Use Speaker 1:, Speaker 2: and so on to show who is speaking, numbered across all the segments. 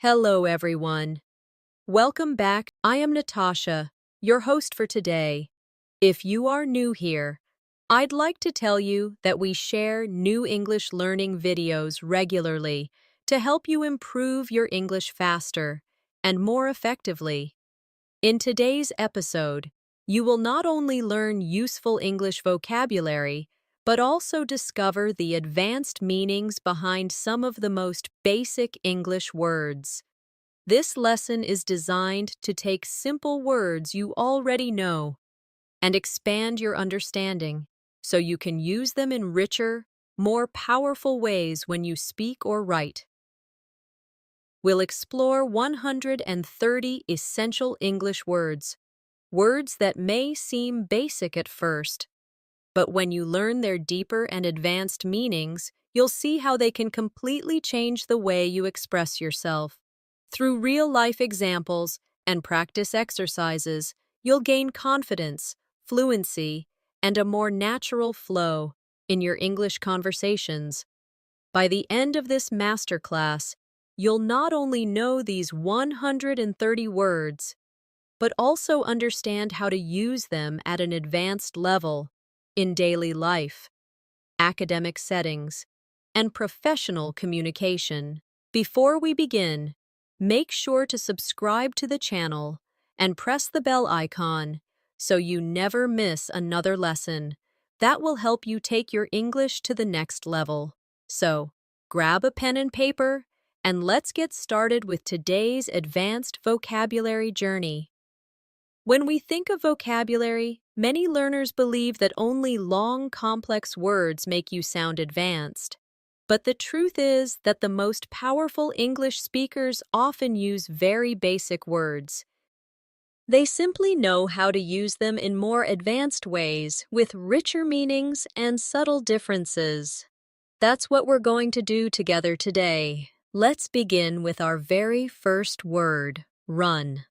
Speaker 1: Hello, everyone. Welcome back. I am Natasha, your host for today. If you are new here, I'd like to tell you that we share new English learning videos regularly to help you improve your English faster and more effectively. In today's episode, you will not only learn useful English vocabulary, but also discover the advanced meanings behind some of the most basic English words. This lesson is designed to take simple words you already know and expand your understanding so you can use them in richer, more powerful ways when you speak or write. We'll explore 130 essential English words, words that may seem basic at first, but when you learn their deeper and advanced meanings, you'll see how they can completely change the way you express yourself. Through real-life examples and practice exercises, you'll gain confidence, fluency, and a more natural flow in your English conversations. By the end of this masterclass, you'll not only know these 130 words, but also understand how to use them at an advanced level in daily life, academic settings, and professional communication. Before we begin, make sure to subscribe to the channel and press the bell icon so you never miss another lesson. That will help you take your English to the next level. So, grab a pen and paper, and let's get started with today's advanced vocabulary journey. When we think of vocabulary, many learners believe that only long, complex words make you sound advanced. But the truth is that the most powerful English speakers often use very basic words. They simply know how to use them in more advanced ways with richer meanings and subtle differences. That's what we're going to do together today. Let's begin with our very first word, run.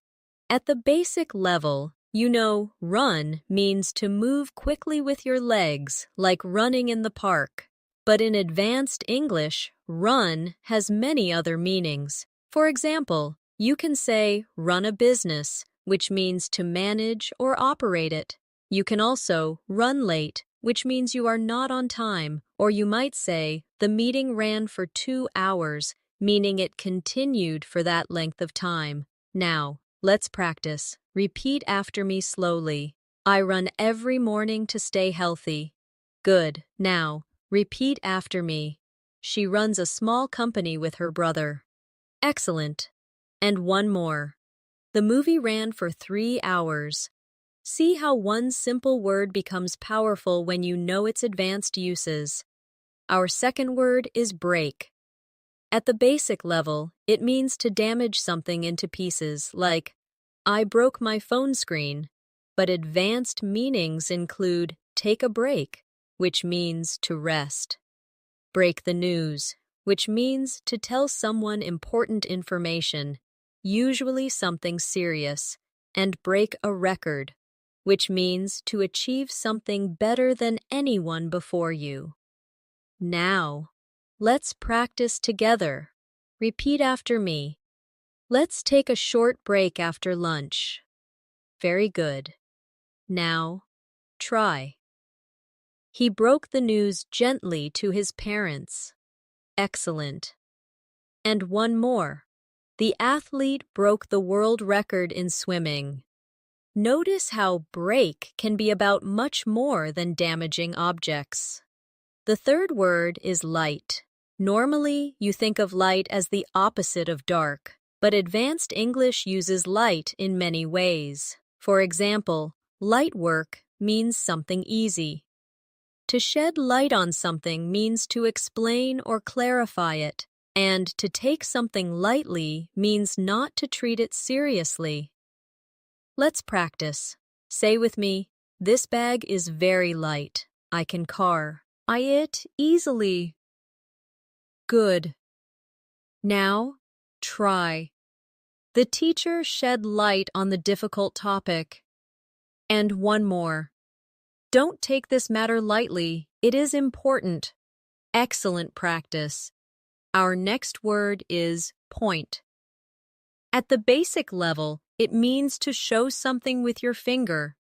Speaker 1: At the basic level, you know run means to move quickly with your legs, like running in the park. But in advanced English, run has many other meanings. For example, you can say run a business, which means to manage or operate it. You can also run late, which means you are not on time, or you might say the meeting ran for 2 hours, meaning it continued for that length of time. Now, let's practice. Repeat after me slowly. I run every morning to stay healthy. Good. Now, repeat after me. She runs a small company with her brother. Excellent. And one more. The movie ran for 3 hours. See how one simple word becomes powerful when you know its advanced uses. Our second word is break. At the basic level, it means to damage something into pieces, like, I broke my phone screen. But advanced meanings include take a break, which means to rest. Break the news, which means to tell someone important information, usually something serious, and break a record, which means to achieve something better than anyone before you. Now, let's practice together. Repeat after me. Let's take a short break after lunch. Very good. Now, try. He broke the news gently to his parents. Excellent. And one more. The athlete broke the world record in swimming. Notice how break can be about much more than damaging objects. The third word is light. Normally, you think of light as the opposite of dark, but advanced English uses light in many ways. For example, light work means something easy. To shed light on something means to explain or clarify it, and to take something lightly means not to treat it seriously. Let's practice. Say with me, this bag is very light. I can carry it easily. Good. Now, try. The teacher shed light on the difficult topic. And one more. Don't take this matter lightly. It is important. Excellent practice. Our next word is point. At the basic level, it means to show something with your finger.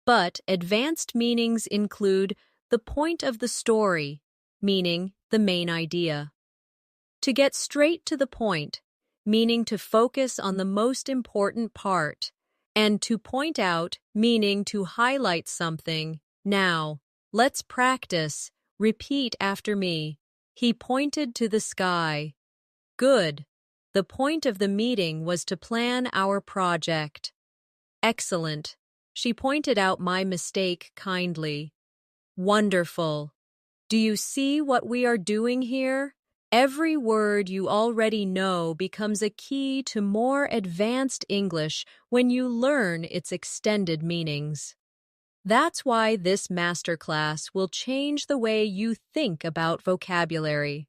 Speaker 1: But advanced meanings include the point of the story, meaning the main idea. To get straight to the point, meaning to focus on the most important part, and to point out, meaning to highlight something. Now, let's practice. Repeat after me. He pointed to the sky. Good. The point of the meeting was to plan our project. Excellent. She pointed out my mistake kindly. Wonderful. Do you see what we are doing here? Every word you already know becomes a key to more advanced English when you learn its extended meanings. That's why this masterclass will change the way you think about vocabulary.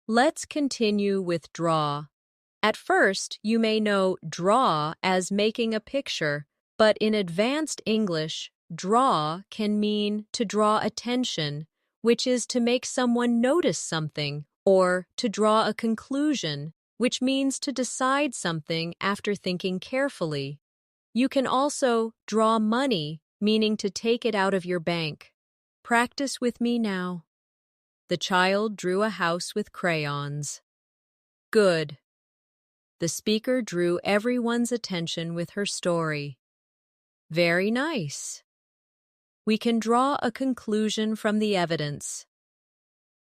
Speaker 1: Let's continue with draw. At first, you may know draw as making a picture, but in advanced English, draw can mean to draw attention, which is to make someone notice something, or to draw a conclusion, which means to decide something after thinking carefully. You can also draw money, meaning to take it out of your bank. Practice with me now. The child drew a house with crayons. Good. The speaker drew everyone's attention with her story. Very nice. We can draw a conclusion from the evidence.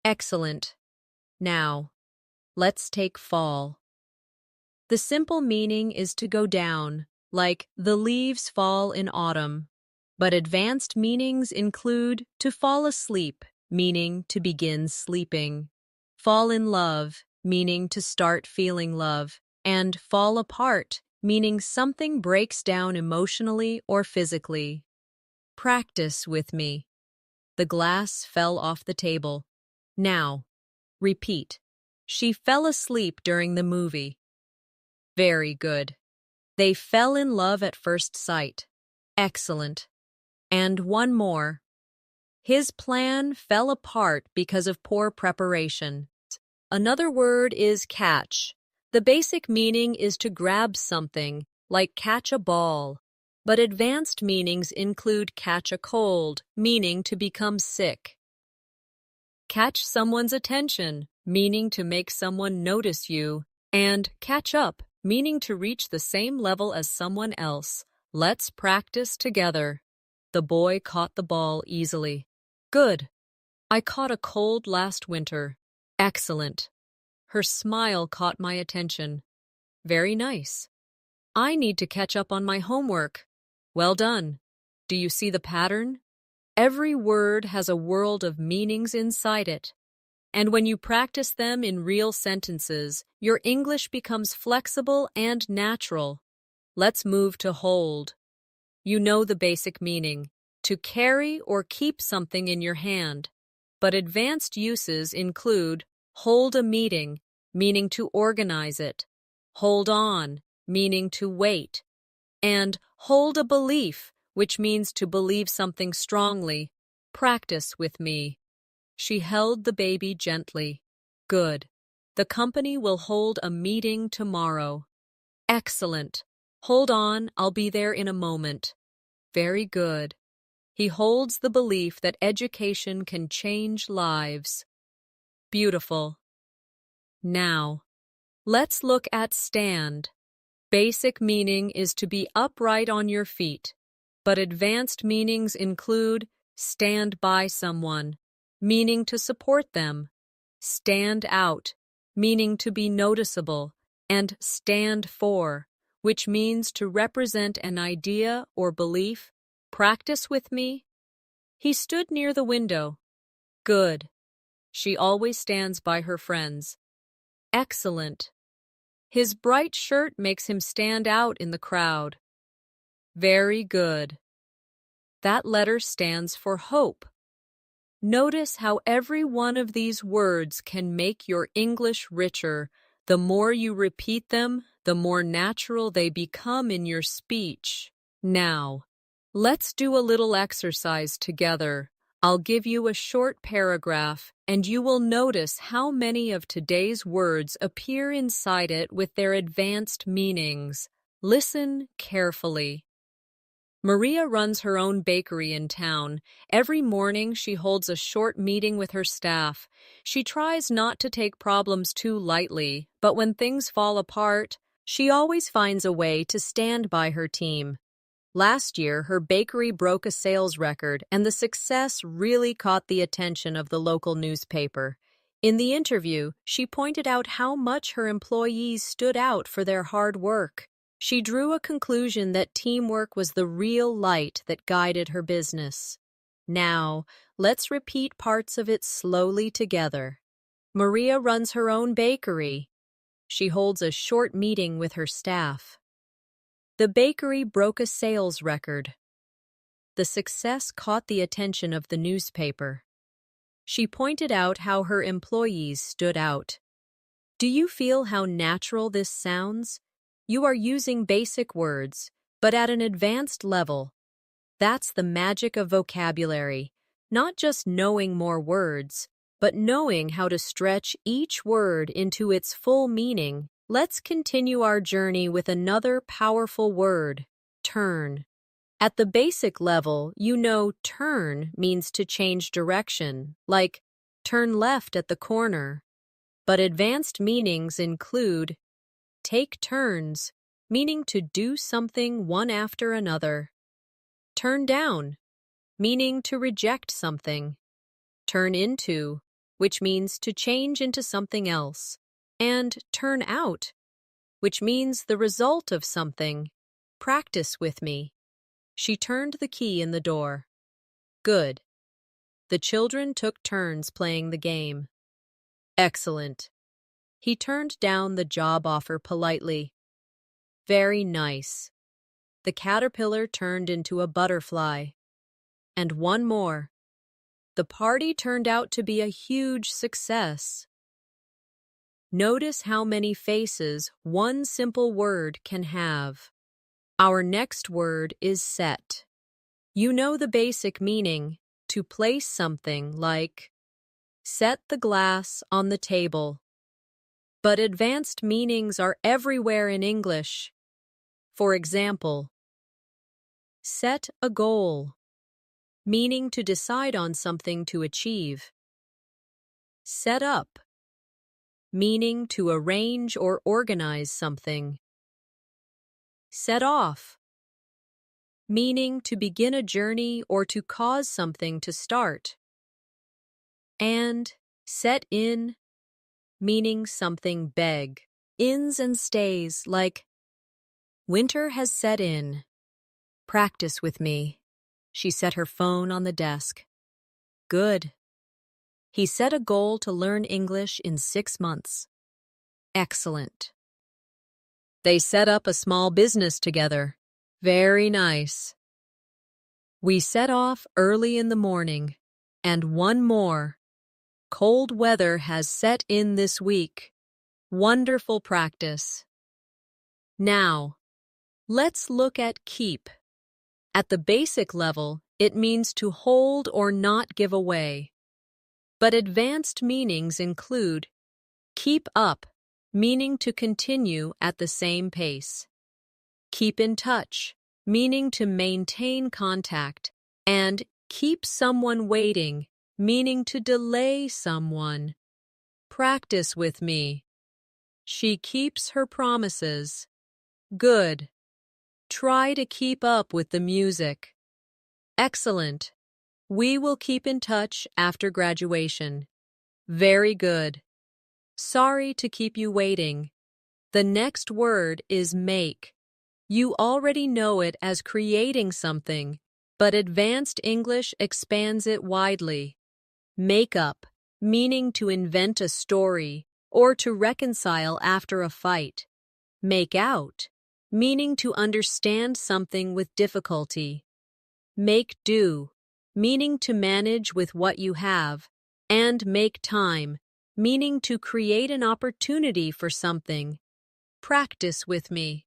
Speaker 1: Excellent. Now, let's take fall. The simple meaning is to go down, like the leaves fall in autumn. But advanced meanings include to fall asleep, meaning to begin sleeping. Fall in love, meaning to start feeling love. And fall apart, meaning something breaks down emotionally or physically. Practice with me. The glass fell off the table. Now, repeat. She fell asleep during the movie. Very good. They fell in love at first sight. Excellent. And one more. His plan fell apart because of poor preparation. Another word is catch. The basic meaning is to grab something, like catch a ball. But advanced meanings include catch a cold, meaning to become sick. Catch someone's attention, meaning to make someone notice you. And catch up, meaning to reach the same level as someone else. Let's practice together. The boy caught the ball easily. Good. I caught a cold last winter. Excellent. Her smile caught my attention. Very nice. I need to catch up on my homework. Well done. Do you see the pattern? Every word has a world of meanings inside it. And when you practice them in real sentences, your English becomes flexible and natural. Let's move to hold. You know the basic meaning, to carry or keep something in your hand. But advanced uses include hold a meeting, meaning to organize it, hold on, meaning to wait, and hold a belief, which means to believe something strongly. Practice with me. She held the baby gently. Good. The company will hold a meeting tomorrow. Excellent. Hold on, I'll be there in a moment. Very good. He holds the belief that education can change lives. Beautiful. Now, let's look at stand. Basic meaning is to be upright on your feet, but advanced meanings include stand by someone, meaning to support them, stand out, meaning to be noticeable, and stand for, which means to represent an idea or belief. Practice with me. He stood near the window. Good. She always stands by her friends. Excellent. His bright shirt makes him stand out in the crowd. Very good. That letter stands for hope. Notice how every one of these words can make your English richer. The more you repeat them, the more natural they become in your speech. Now, let's do a little exercise together. I'll give you a short paragraph. and you will notice how many of today's words appear inside it with their advanced meanings. Listen carefully. Maria runs her own bakery in town. Every morning, she holds a short meeting with her staff. She tries not to take problems too lightly, but when things fall apart, she always finds a way to stand by her team. Last year, her bakery broke a sales record, and the success really caught the attention of the local newspaper. In the interview, she pointed out how much her employees stood out for their hard work. She drew a conclusion that teamwork was the real light that guided her business. Now, let's repeat parts of it slowly together. Maria runs her own bakery. She holds a short meeting with her staff. The bakery broke a sales record. The success caught the attention of the newspaper. She pointed out how her employees stood out. Do you feel how natural this sounds? You are using basic words, but at an advanced level. That's the magic of vocabulary, not just knowing more words, but knowing how to stretch each word into its full meaning. Let's continue our journey with another powerful word, turn. At the basic level, you know turn means to change direction, like turn left at the corner. But advanced meanings include take turns, meaning to do something one after another. Turn down, meaning to reject something. Turn into, which means to change into something else. And turn out, which means the result of something. Practice with me. She turned the key in the door. Good. The children took turns playing the game. Excellent. He turned down the job offer politely. Very nice. The caterpillar turned into a butterfly. And one more. The party turned out to be a huge success. Notice how many faces one simple word can have. Our next word is set. You know the basic meaning, to place something like set the glass on the table. But advanced meanings are everywhere in English. For example, set a goal, meaning to decide on something to achieve. Set up, meaning to arrange or organize something. Set off, meaning to begin a journey or to cause something to start. And set in, meaning something beg. Ins and stays like winter has set in. Practice with me. She set her phone on the desk. Good. He set a goal to learn English in 6 months. Excellent. They set up a small business together. Very nice. We set off early in the morning. And one more. Cold weather has set in this week. Wonderful practice. Now, let's look at keep. At the basic level, it means to hold or not give away. But advanced meanings include keep up, meaning to continue at the same pace. Keep in touch, meaning to maintain contact. And keep someone waiting, meaning to delay someone. Practice with me. She keeps her promises. Good. Try to keep up with the music. Excellent. We will keep in touch after graduation. Very good. Sorry to keep you waiting. The next word is make. You already know it as creating something, but advanced English expands it widely. Make up, meaning to invent a story or to reconcile after a fight. Make out, meaning to understand something with difficulty. Make do, meaning to manage with what you have. And make time, meaning to create an opportunity for something. Practice with me.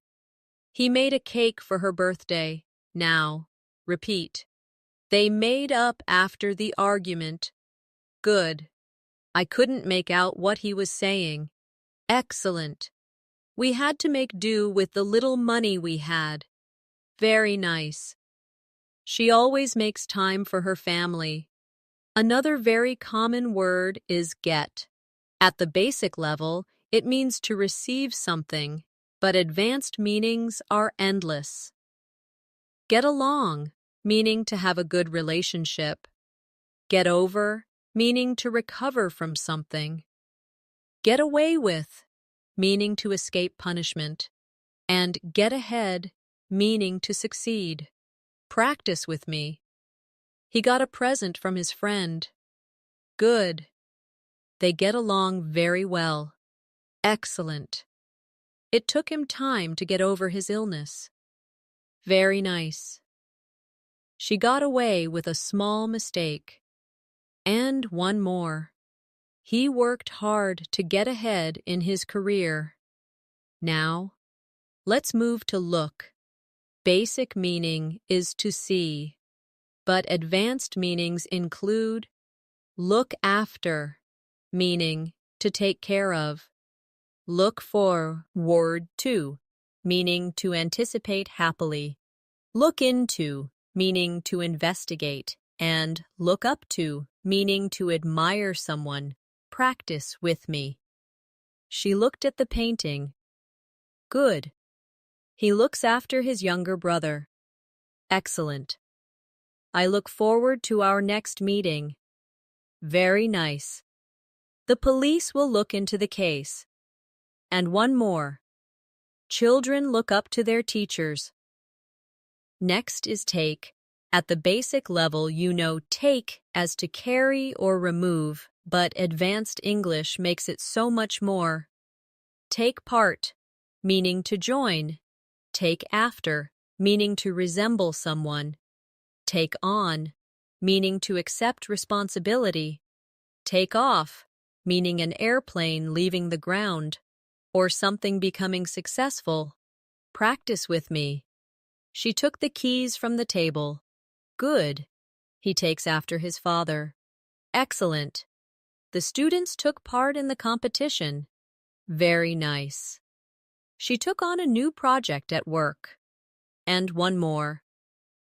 Speaker 1: He made a cake for her birthday. Now, repeat. They made up after the argument. Good. I couldn't make out what he was saying. Excellent. We had to make do with the little money we had. Very nice. She always makes time for her family. Another very common word is get. At the basic level, it means to receive something, but advanced meanings are endless. Get along, meaning to have a good relationship. Get over, meaning to recover from something. Get away with, meaning to escape punishment. And get ahead, meaning to succeed. Practice with me. He got a present from his friend. Good. They get along very well. Excellent. It took him time to get over his illness. Very nice. She got away with a small mistake. And one more. He worked hard to get ahead in his career. Now, let's move to look. Basic meaning is to see, but advanced meanings include look after, meaning to take care of. Look forward to, meaning to anticipate happily. Look into, meaning to investigate. And look up to, meaning to admire someone. Practice with me. She looked at the painting. Good. He looks after his younger brother. Excellent. I look forward to our next meeting. Very nice. The police will look into the case. And one more. Children look up to their teachers. Next is take. At the basic level, you know take as to carry or remove, but advanced English makes it so much more. Take part, meaning to join. Take after, meaning to resemble someone. Take on, meaning to accept responsibility. Take off, meaning an airplane leaving the ground, or something becoming successful. Practice with me. She took the keys from the table. Good. He takes after his father. Excellent. The students took part in the competition. Very nice. She took on a new project at work. And one more.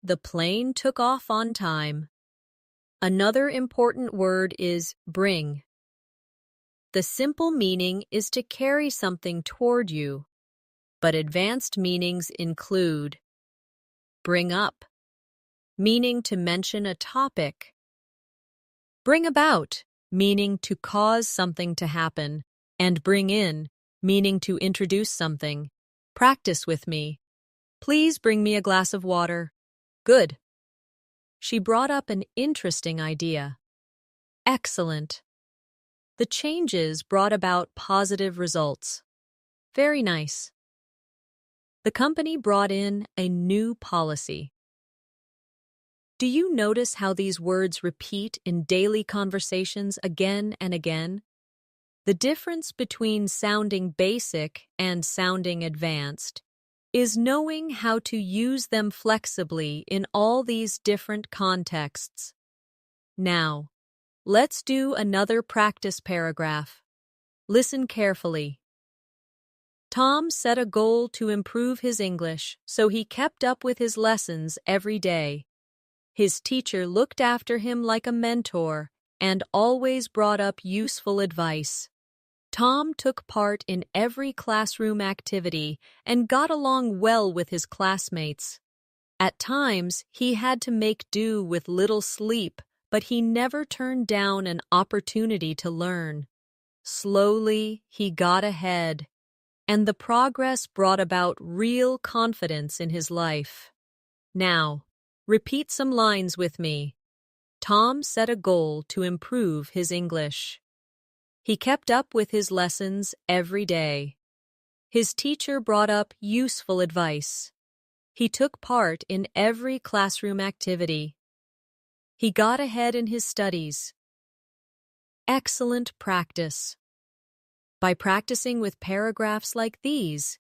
Speaker 1: The plane took off on time. Another important word is bring. The simple meaning is to carry something toward you, but advanced meanings include bring up, meaning to mention a topic. Bring about, meaning to cause something to happen, and bring in, meaning to introduce something. Practice with me. Please bring me a glass of water. Good. She brought up an interesting idea. Excellent. The changes brought about positive results. Very nice. The company brought in a new policy. Do you notice how these words repeat in daily conversations again and again? The difference between sounding basic and sounding advanced is knowing how to use them flexibly in all these different contexts. Now, let's do another practice paragraph. Listen carefully. Tom set a goal to improve his English, so he kept up with his lessons every day. His teacher looked after him like a mentor and always brought up useful advice. Tom took part in every classroom activity and got along well with his classmates. At times, he had to make do with little sleep, but he never turned down an opportunity to learn. Slowly, he got ahead, and the progress brought about real confidence in his life. Now, repeat some lines with me. Tom set a goal to improve his English. He kept up with his lessons every day. His teacher brought up useful advice. He took part in every classroom activity. He got ahead in his studies. Excellent practice. By practicing with paragraphs like these,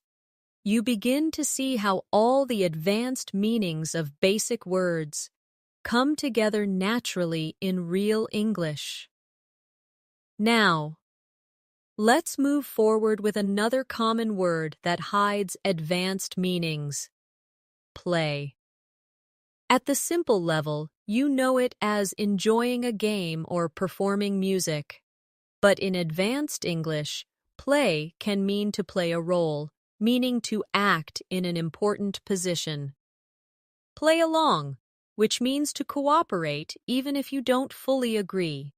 Speaker 1: you begin to see how all the advanced meanings of basic words come together naturally in real English. Now, let's move forward with another common word that hides advanced meanings. Play. At the simple level, you know it as enjoying a game or performing music. But in advanced English, play can mean to play a role, meaning to act in an important position. Play along, which means to cooperate even if you don't fully agree.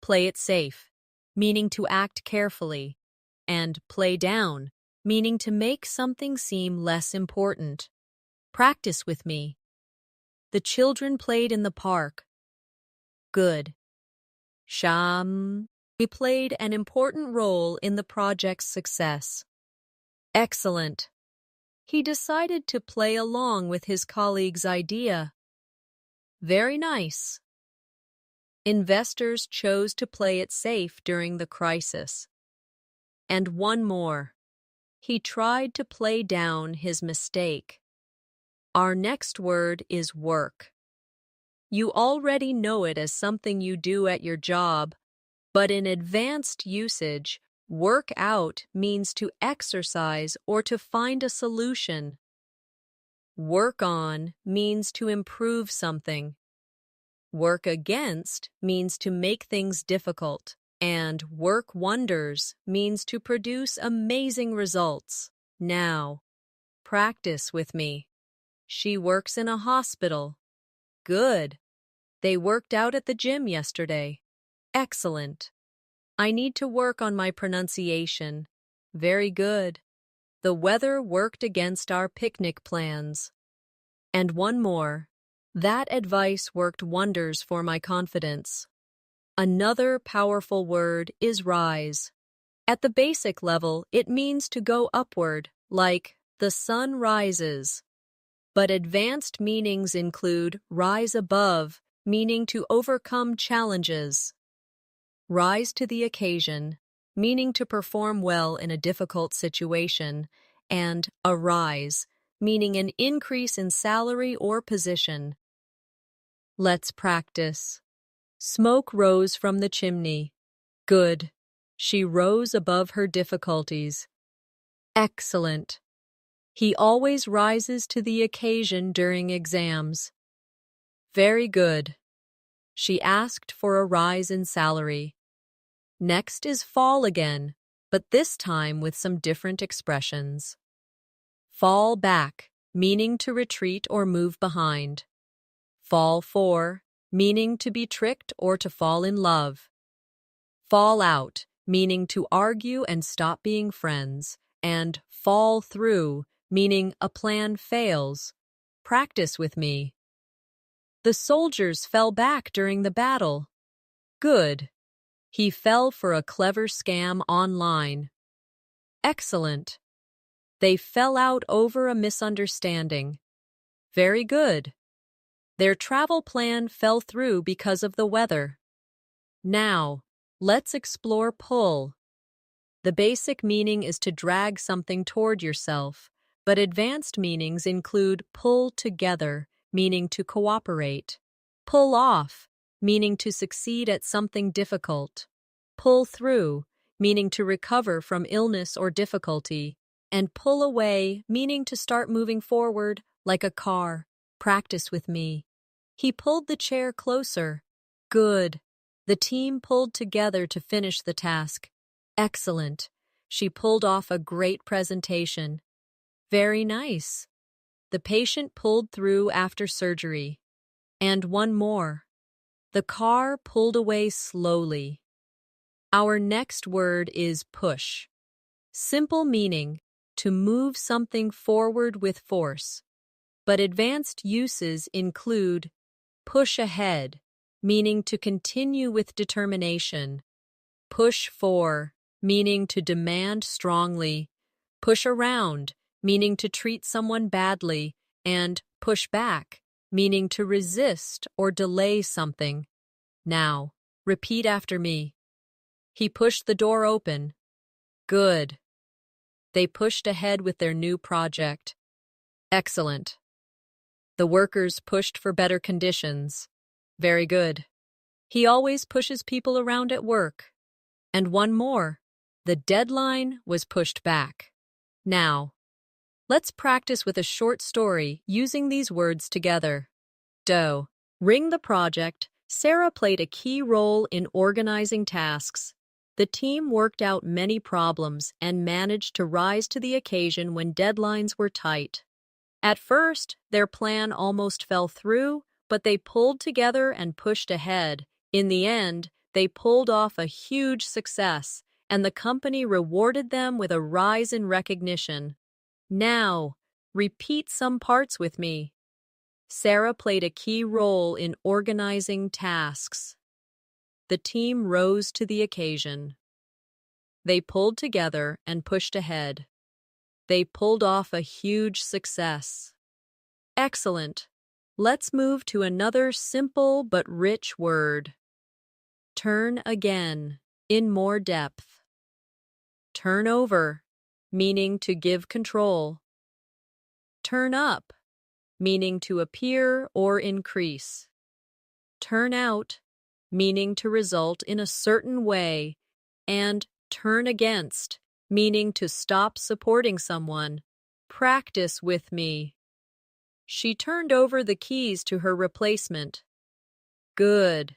Speaker 1: Play it safe, meaning to act carefully. And play down, meaning to make something seem less important. Practice with me. The children played in the park. Good. Sham. We played an important role in the project's success. Excellent. He decided to play along with his colleague's idea. Very nice. Investors chose to play it safe during the crisis. And one more. He tried to play down his mistake. Our next word is work. You already know it as something you do at your job, but in advanced usage, work out means to exercise or to find a solution. Work on means to improve something. Work against means to make things difficult. And work wonders means to produce amazing results. Now, practice with me. She works in a hospital. Good. They worked out at the gym yesterday. Excellent. I need to work on my pronunciation. Very good. The weather worked against our picnic plans. And one more. That advice worked wonders for my confidence. Another powerful word is rise. At the basic level, it means to go upward, like the sun rises. But advanced meanings include rise above, meaning to overcome challenges. Rise to the occasion, meaning to perform well in a difficult situation, and arise, meaning an increase in salary or position. Let's practice. Smoke rose from the chimney. Good. She rose above her difficulties. Excellent. He always rises to the occasion during exams. Very good. She asked for a rise in salary. Next is fall again, but this time with some different expressions. Fall back, meaning to retreat or move behind. Fall for, meaning to be tricked or to fall in love. Fall out, meaning to argue and stop being friends. And fall through, meaning a plan fails. Practice with me. The soldiers fell back during the battle. Good. He fell for a clever scam online. Excellent. They fell out over a misunderstanding. Very good. Their travel plan fell through because of the weather. Now, let's explore pull. The basic meaning is to drag something toward yourself, but advanced meanings include pull together, meaning to cooperate. Pull off, meaning to succeed at something difficult. Pull through, meaning to recover from illness or difficulty. And pull away, meaning to start moving forward, like a car. Practice with me. He pulled the chair closer. Good. The team pulled together to finish the task. Excellent. She pulled off a great presentation. Very nice. The patient pulled through after surgery. And one more. The car pulled away slowly. Our next word is push. Simple meaning, to move something forward with force. But advanced uses include push ahead, meaning to continue with determination. Push for, meaning to demand strongly. Push around, meaning to treat someone badly. And push back, meaning to resist or delay something. Now, repeat after me. He pushed the door open. Good. They pushed ahead with their new project. Excellent. The workers pushed for better conditions. Very good. He always pushes people around at work. And one more. The deadline was pushed back. Now, let's practice with a short story using these words together. Do. Ring the project. Sarah played a key role in organizing tasks. The team worked out many problems and managed to rise to the occasion when deadlines were tight. At first, their plan almost fell through, but they pulled together and pushed ahead. In the end, they pulled off a huge success, and the company rewarded them with a rise in recognition. Now, repeat some parts with me. Sarah played a key role in organizing tasks. The team rose to the occasion. They pulled together and pushed ahead. They pulled off a huge success. Excellent. Let's move to another simple but rich word. Turn again, in more depth. Turn over, meaning to give control. Turn up, meaning to appear or increase. Turn out, meaning to result in a certain way. And turn against, meaning to stop supporting someone. Practice with me. She turned over the keys to her replacement. Good.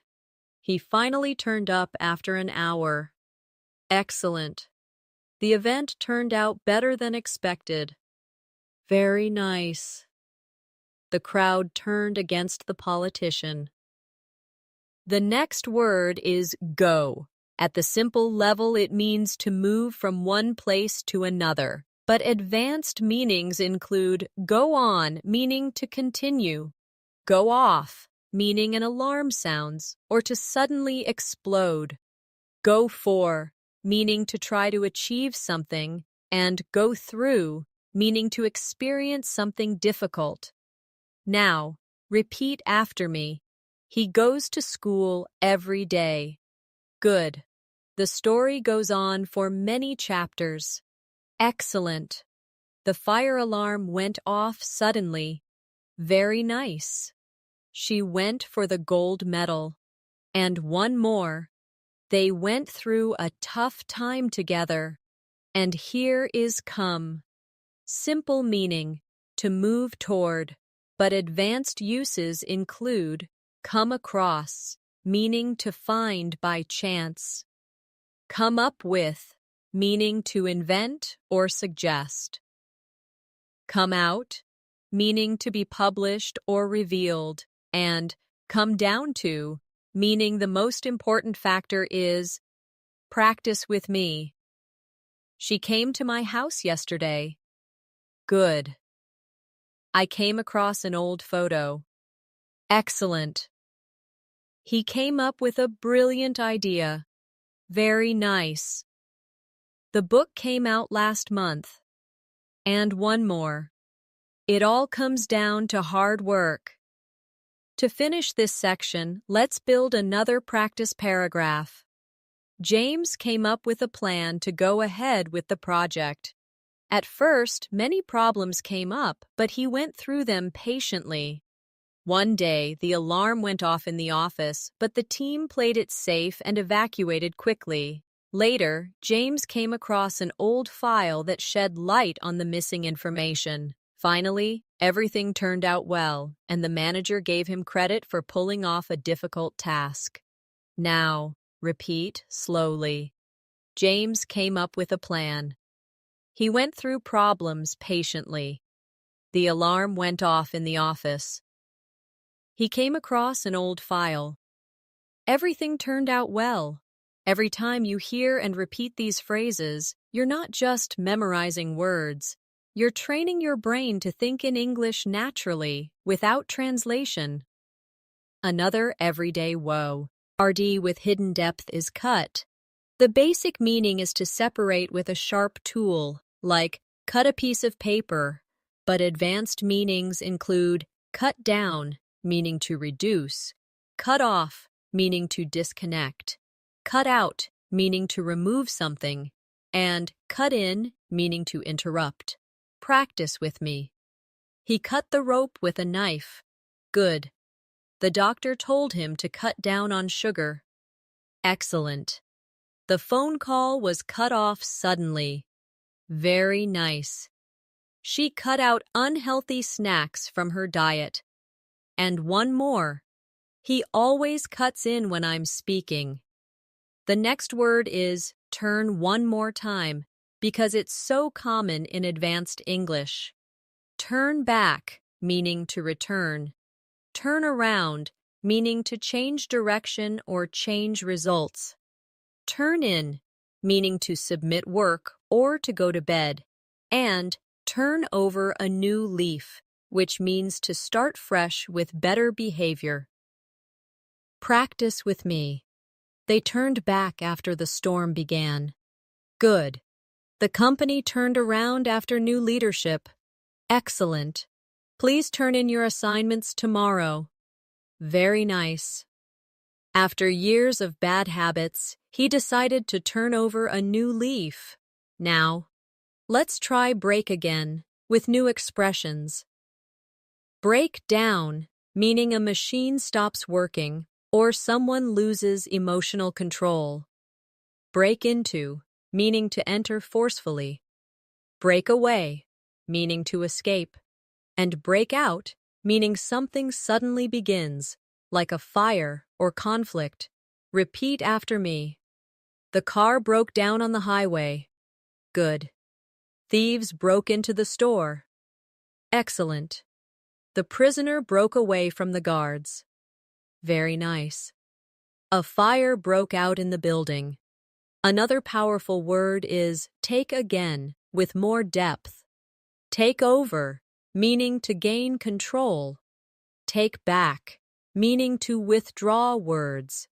Speaker 1: He finally turned up after an hour. Excellent. The event turned out better than expected. Very nice. The crowd turned against the politician. The next word is go. At the simple level, it means to move from one place to another. But advanced meanings include go on, meaning to continue, go off, meaning an alarm sounds, or to suddenly explode, go for, meaning to try to achieve something, and go through, meaning to experience something difficult. Now, repeat after me. He goes to school every day. Good. The story goes on for many chapters. Excellent. The fire alarm went off suddenly. Very nice. She went for the gold medal. And one more. They went through a tough time together. And here is come. Simple meaning, to move toward, but advanced uses include come across, meaning to find by chance. Come up with, meaning to invent or suggest. Come out, meaning to be published or revealed, and come down to, meaning the most important factor is practice with me. She came to my house yesterday. Good. I came across an old photo. Excellent. He came up with a brilliant idea. Very nice. The book came out last month. And one more. It all comes down to hard work. To finish this section, let's build another practice paragraph. James came up with a plan to go ahead with the project. At first, many problems came up, but he went through them patiently. One day, the alarm went off in the office, but the team played it safe and evacuated quickly. Later, James came across an old file that shed light on the missing information. Finally, everything turned out well, and the manager gave him credit for pulling off a difficult task. Now, repeat slowly. James came up with a plan. He went through problems patiently. The alarm went off in the office. He came across an old file. Everything turned out well. Every time you hear and repeat these phrases, you're not just memorizing words. You're training your brain to think in English naturally, without translation. Another everyday woe. RD with hidden depth is cut. The basic meaning is to separate with a sharp tool, like cut a piece of paper, but advanced meanings include cut down, meaning to reduce, cut off, meaning to disconnect, cut out, meaning to remove something, and cut in, meaning to interrupt. Practice with me. He cut the rope with a knife. Good. The doctor told him to cut down on sugar. Excellent. The phone call was cut off suddenly. Very nice. She cut out unhealthy snacks from her diet. And one more. He always cuts in when I'm speaking. The next word is turn one more time because it's so common in advanced English. Turn back, meaning to return. Turn around, meaning to change direction or change results. Turn in, meaning to submit work or to go to bed. And turn over a new leaf, which means to start fresh with better behavior. Practice with me. They turned back after the storm began. Good. The company turned around after new leadership. Excellent. Please turn in your assignments tomorrow. Very nice. After years of bad habits, he decided to turn over a new leaf. Now, let's try break again with new expressions. Break down, meaning a machine stops working or someone loses emotional control. Break into, meaning to enter forcefully. Break away, meaning to escape. And break out, meaning something suddenly begins, like a fire or conflict. Repeat after me. The car broke down on the highway. Good. Thieves broke into the store. Excellent. The prisoner broke away from the guards. Very nice. A fire broke out in the building. Another powerful word is take again, with more depth. Take over, meaning to gain control. Take back, meaning to withdraw words.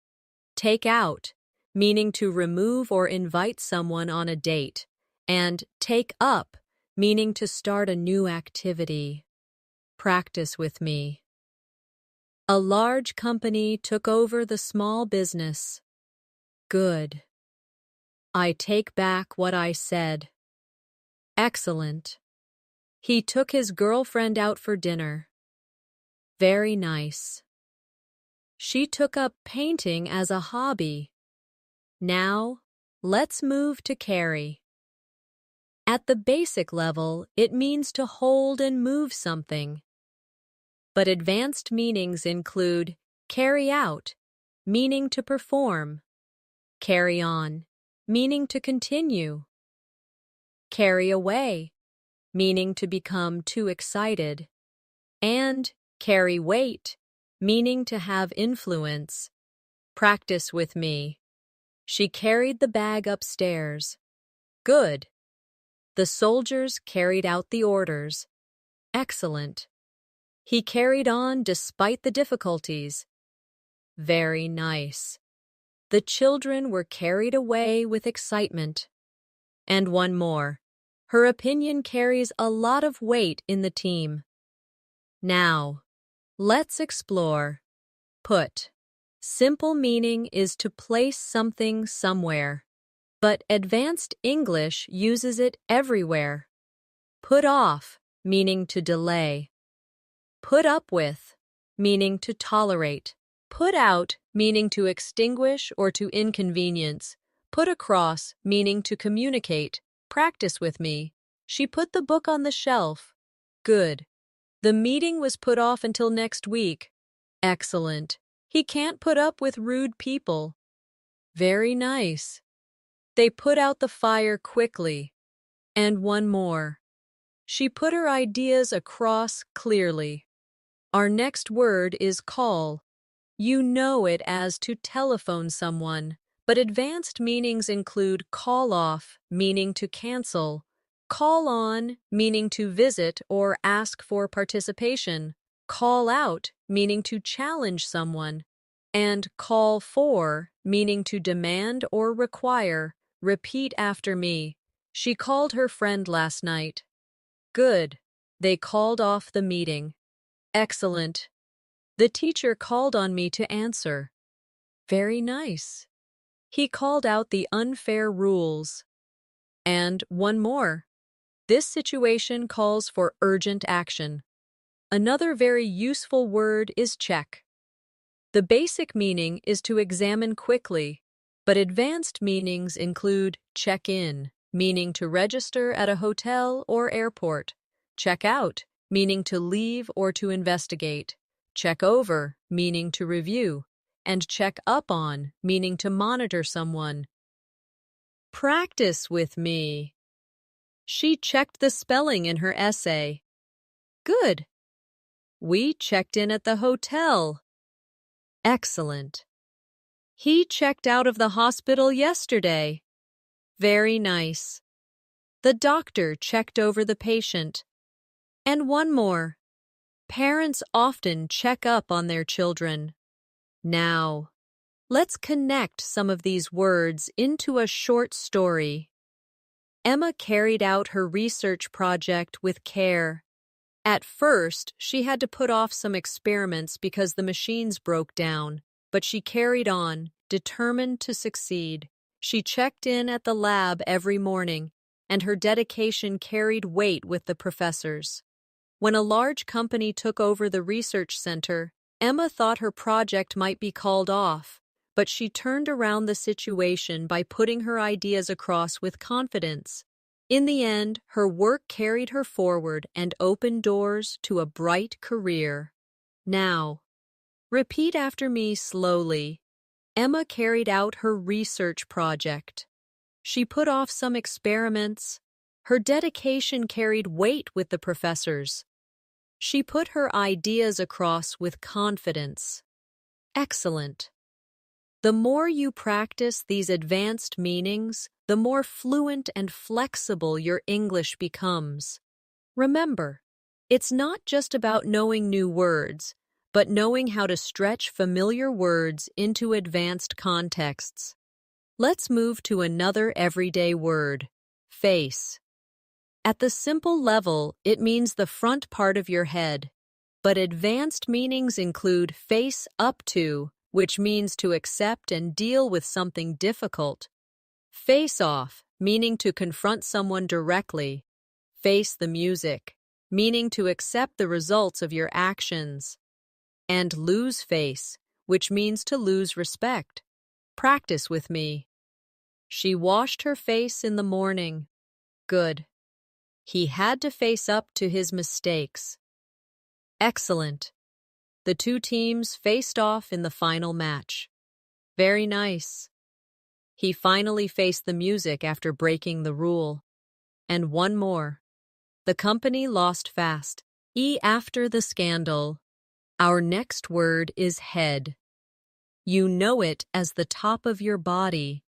Speaker 1: Take out, meaning to remove or invite someone on a date. And take up, meaning to start a new activity. Practice with me. A large company took over the small business. Good. I take back what I said. Excellent. He took his girlfriend out for dinner. Very nice. She took up painting as a hobby. Now, let's move to carry. At the basic level, it means to hold and move something. But advanced meanings include carry out, meaning to perform. Carry on, meaning to continue. Carry away, meaning to become too excited. And carry weight, meaning to have influence. Practice with me. She carried the bag upstairs. Good. The soldiers carried out the orders. Excellent. He carried on despite the difficulties. Very nice. The children were carried away with excitement. And one more. Her opinion carries a lot of weight in the team. Now, let's explore. Put. Simple meaning is to place something somewhere, but advanced English uses it everywhere. Put off, meaning to delay. Put up with, meaning to tolerate. Put out, meaning to extinguish or to inconvenience. Put across, meaning to communicate. Practice with me. She put the book on the shelf. Good. The meeting was put off until next week. Excellent. He can't put up with rude people. Very nice. They put out the fire quickly. And one more. She put her ideas across clearly. Our next word is call. You know it as to telephone someone, but advanced meanings include call off, meaning to cancel, call on, meaning to visit or ask for participation, call out, meaning to challenge someone, and call for, meaning to demand or require. Repeat after me. She called her friend last night. Good. They called off the meeting. Excellent. The teacher called on me to answer. Very nice. He called out the unfair rules. And one more. This situation calls for urgent action. Another very useful word is check. The basic meaning is to examine quickly. But advanced meanings include check in, meaning to register at a hotel or airport, check out, meaning to leave or to investigate, check over, meaning to review, and check up on, meaning to monitor someone. Practice with me. She checked the spelling in her essay. Good. We checked in at the hotel. Excellent. He checked out of the hospital yesterday. Very nice. The doctor checked over the patient. And one more. Parents often check up on their children. Now, let's connect some of these words into a short story. Emma carried out her research project with care. At first, she had to put off some experiments because the machines broke down, but she carried on, determined to succeed. She checked in at the lab every morning, and her dedication carried weight with the professors. When a large company took over the research center, Emma thought her project might be called off, but she turned around the situation by putting her ideas across with confidence. In the end, her work carried her forward and opened doors to a bright career. Now, repeat after me slowly. Emma carried out her research project. She put off some experiments. Her dedication carried weight with the professors. She put her ideas across with confidence. Excellent. The more you practice these advanced meanings, the more fluent and flexible your English becomes. Remember, it's not just about knowing new words, but knowing how to stretch familiar words into advanced contexts. Let's move to another everyday word, face. At the simple level, it means the front part of your head, but advanced meanings include face up to, which means to accept and deal with something difficult. Face off, meaning to confront someone directly. Face the music, meaning to accept the results of your actions. And lose face, which means to lose respect. Practice with me. She washed her face in the morning. Good. He had to face up to his mistakes. Excellent. The two teams faced off in the final match. Very nice. He finally faced the music after breaking the rule. And one more. The company lost fast. After the scandal. Our next word is head. You know it as the top of your body,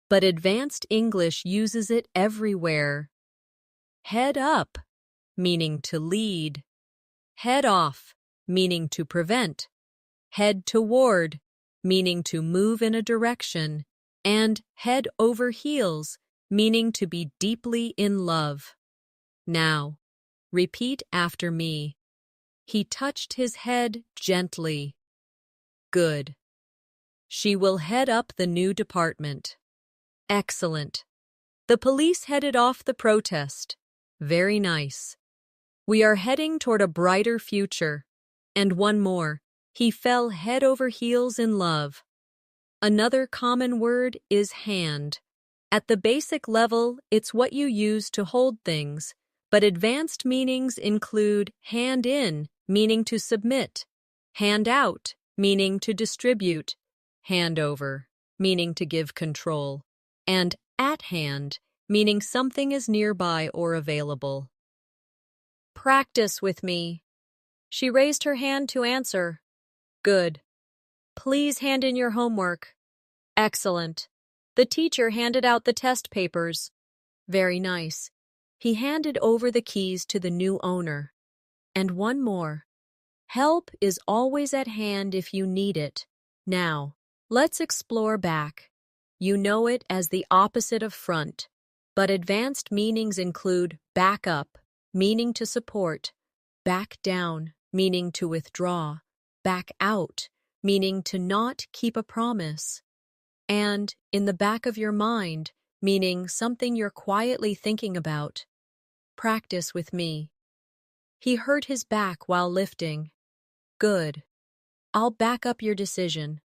Speaker 1: but advanced English uses it everywhere. Head up, meaning to lead. Head off, meaning to prevent. Head toward, meaning to move in a direction. And head over heels, meaning to be deeply in love. Now, repeat after me. He touched his head gently. Good. She will head up the new department. Excellent. The police headed off the protest. Very nice. We are heading toward a brighter future. And one more. He fell head over heels in love. Another common word is hand. At the basic level, it's what you use to hold things, but advanced meanings include hand in, meaning to submit, hand out, meaning to distribute, hand over, meaning to give control, and at hand, meaning something is nearby or available. Practice with me. She raised her hand to answer. Good. Please hand in your homework. Excellent. The teacher handed out the test papers. Very nice. He handed over the keys to the new owner. And one more. Help is always at hand if you need it. Now, let's explore back. You know it as the opposite of front, but advanced meanings include back up, meaning to support, back down, meaning to withdraw, back out, meaning to not keep a promise, and in the back of your mind, meaning something you're quietly thinking about. Practice with me. He hurt his back while lifting. Good. I'll back up your decision.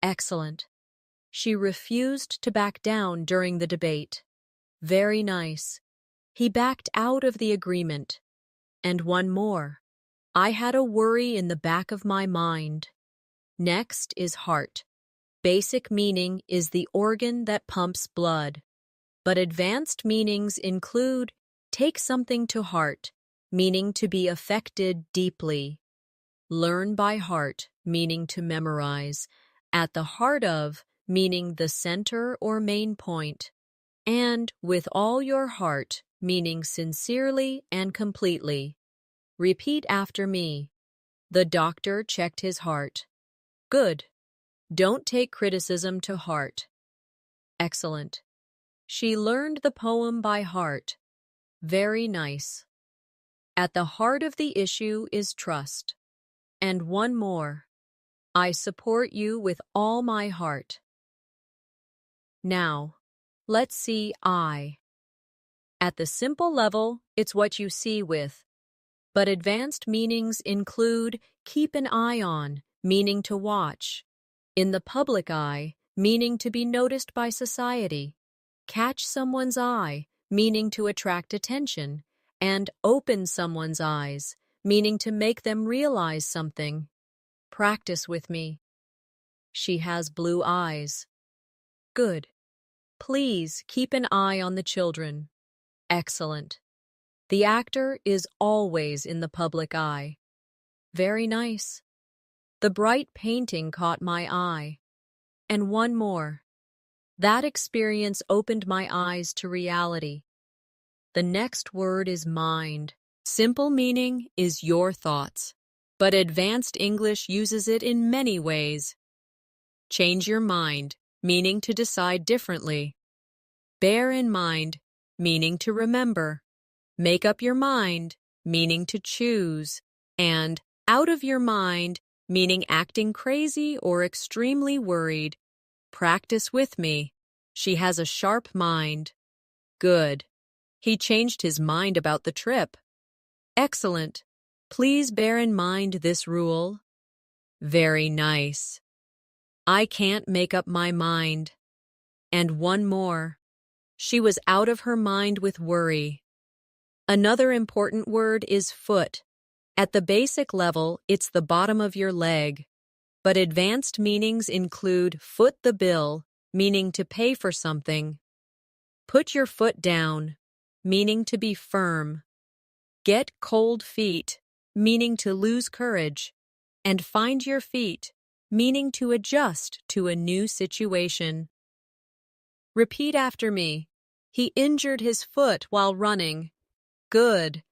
Speaker 1: Excellent. She refused to back down during the debate. Very nice. He backed out of the agreement. And one more. I had a worry in the back of my mind. Next is heart. Basic meaning is the organ that pumps blood. But advanced meanings include take something to heart, meaning to be affected deeply. Learn by heart, meaning to memorize. At the heart of, meaning the center or main point. And with all your heart, meaning sincerely and completely. Repeat after me. The doctor checked his heart. Good. Don't take criticism to heart. Excellent. She learned the poem by heart. Very nice. At the heart of the issue is trust. And one more. I support you with all my heart. Now, let's see I. At the simple level, it's what you see with. But advanced meanings include keep an eye on, meaning to watch. In the public eye, meaning to be noticed by society. Catch someone's eye, meaning to attract attention. And open someone's eyes, meaning to make them realize something. Practice with me. She has blue eyes. Good. Please keep an eye on the children. Excellent. The actor is always in the public eye. Very nice. The bright painting caught my eye. And one more. That experience opened my eyes to reality. The next word is mind. Simple meaning is your thoughts, but advanced English uses it in many ways. Change your mind, meaning to decide differently. Bear in mind, meaning to remember. Make up your mind, meaning to choose. And out of your mind, meaning acting crazy or extremely worried. Practice with me. She has a sharp mind. Good. He changed his mind about the trip. Excellent. Please bear in mind this rule. Very nice. I can't make up my mind. And one more. She was out of her mind with worry. Another important word is foot. At the basic level, it's the bottom of your leg. But advanced meanings include foot the bill, meaning to pay for something. Put your foot down, meaning to be firm. Get cold feet, meaning to lose courage. And find your feet, meaning to adjust to a new situation. Repeat after me. He injured his foot while running. Good.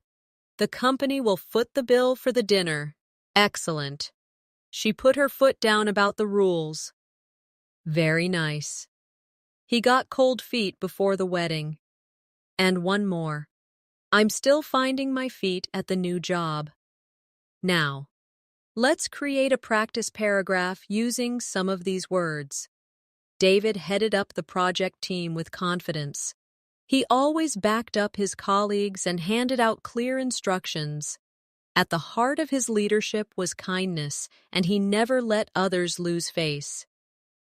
Speaker 1: The company will foot the bill for the dinner. Excellent. She put her foot down about the rules. Very nice. He got cold feet before the wedding. And one more. I'm still finding my feet at the new job. Now, let's create a practice paragraph using some of these words. David headed up the project team with confidence. He always backed up his colleagues and handed out clear instructions. At the heart of his leadership was kindness, and he never let others lose face.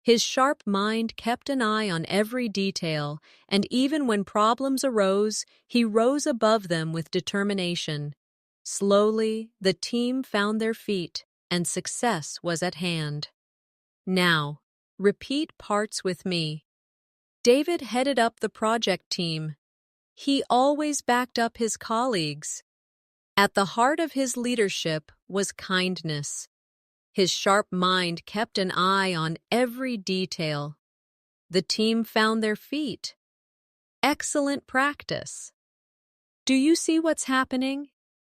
Speaker 1: His sharp mind kept an eye on every detail, and even when problems arose, he rose above them with determination. Slowly, the team found their feet, and success was at hand. Now, repeat parts with me. David headed up the project team. He always backed up his colleagues. At the heart of his leadership was kindness. His sharp mind kept an eye on every detail. The team found their feet. Excellent practice. Do you see what's happening?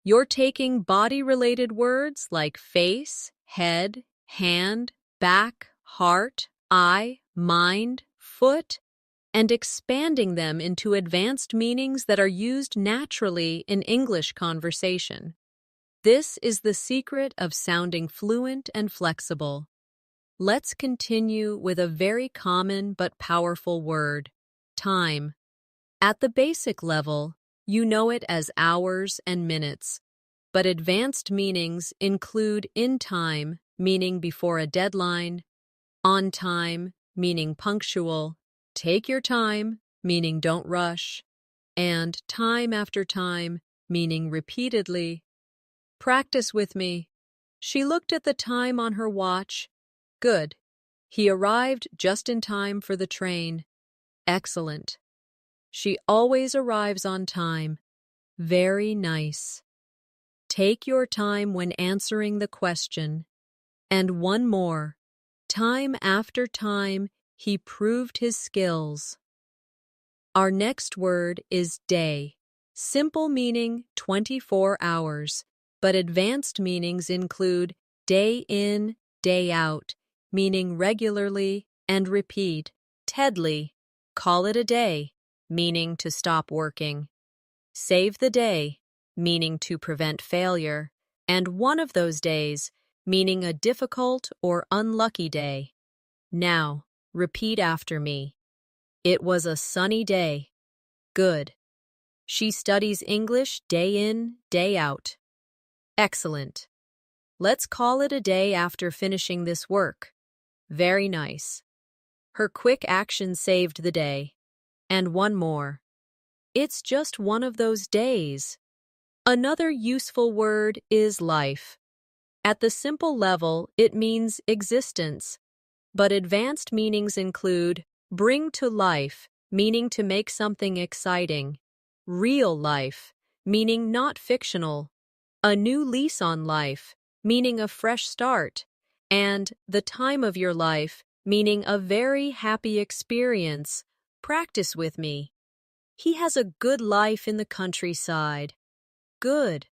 Speaker 1: You're taking body-related words like face, head, hand, back, heart, eye, mind, foot, and expanding them into advanced meanings that are used naturally in English conversation. This is the secret of sounding fluent and flexible. Let's continue with a very common but powerful word, time. At the basic level, you know it as hours and minutes, but advanced meanings include in time, meaning before a deadline, on time, meaning punctual, take your time, meaning don't rush, and time after time, meaning repeatedly. Practice with me. She looked at the time on her watch. Good. He arrived just in time for the train. Excellent. She always arrives on time. Very nice. Take your time when answering the question. And one more. Time after time, he proved his skills. Our next word is day. Simple meaning 24 hours, but advanced meanings include day in, day out, meaning regularly and repeat. Tedly, call it a day, meaning to stop working. Save the day, meaning to prevent failure, and one of those days, meaning a difficult or unlucky day. Now, repeat after me. It was a sunny day. Good. She studies English day in, day out. Excellent. Let's call it a day after finishing this work. Very nice. Her quick action saved the day. And one more. It's just one of those days. Another useful word is life. At the simple level, it means existence, but advanced meanings include bring to life, meaning to make something exciting, real life, meaning not fictional, a new lease on life, meaning a fresh start, and the time of your life, meaning a very happy experience. Practice with me. He has a good life in the countryside. Good.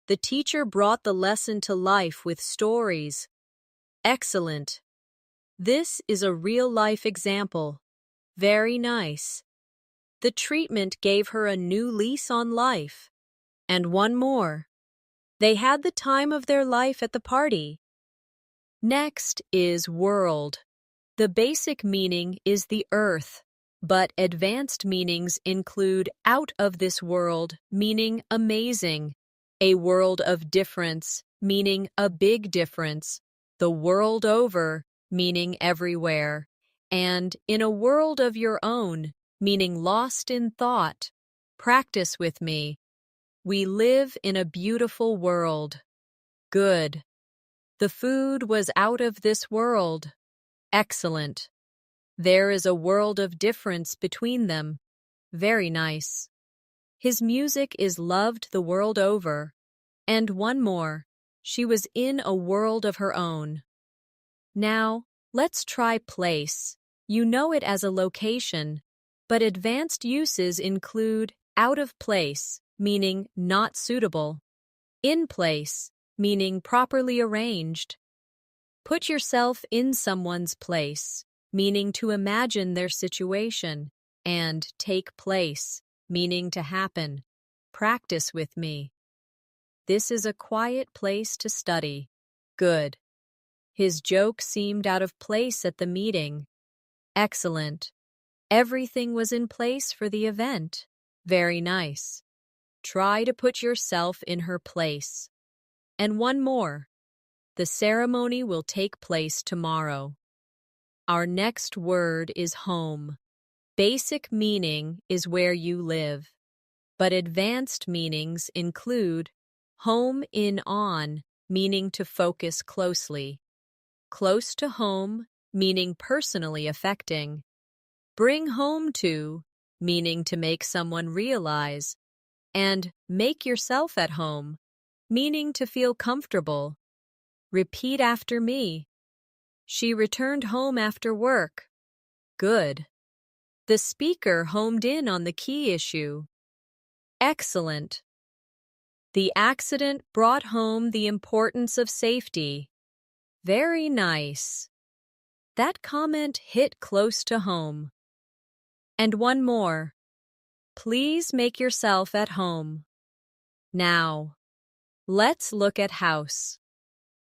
Speaker 1: The teacher brought the lesson to life with stories. Excellent. This is a real-life example. Very nice. The treatment gave her a new lease on life. And one more. They had the time of their life at the party. Next is world. The basic meaning is the earth, but advanced meanings include out of this world, meaning amazing, a world of difference, meaning a big difference, the world over, meaning everywhere, and in a world of your own, meaning lost in thought. Practice with me. We live in a beautiful world. Good. The food was out of this world. Excellent. There is a world of difference between them. Very nice. His music is loved the world over. And one more. She was in a world of her own. Now, let's try place. You know it as a location, but advanced uses include out of place, meaning not suitable, in place, meaning properly arranged. Put yourself in someone's place, meaning to imagine their situation, and take place, meaning to happen. Practice with me. This is a quiet place to study. Good. His joke seemed out of place at the meeting. Excellent. Everything was in place for the event. Very nice. Try to put yourself in her place. And one more. The ceremony will take place tomorrow. Our next word is home. Basic meaning is where you live, but advanced meanings include home in on, meaning to focus closely, close to home, meaning personally affecting, bring home to, meaning to make someone realize, and make yourself at home, meaning to feel comfortable. Repeat after me. She returned home after work. Good. The speaker homed in on the key issue. Excellent. The accident brought home the importance of safety. Very nice. That comment hit close to home. And one more. Please make yourself at home. Now, let's look at house.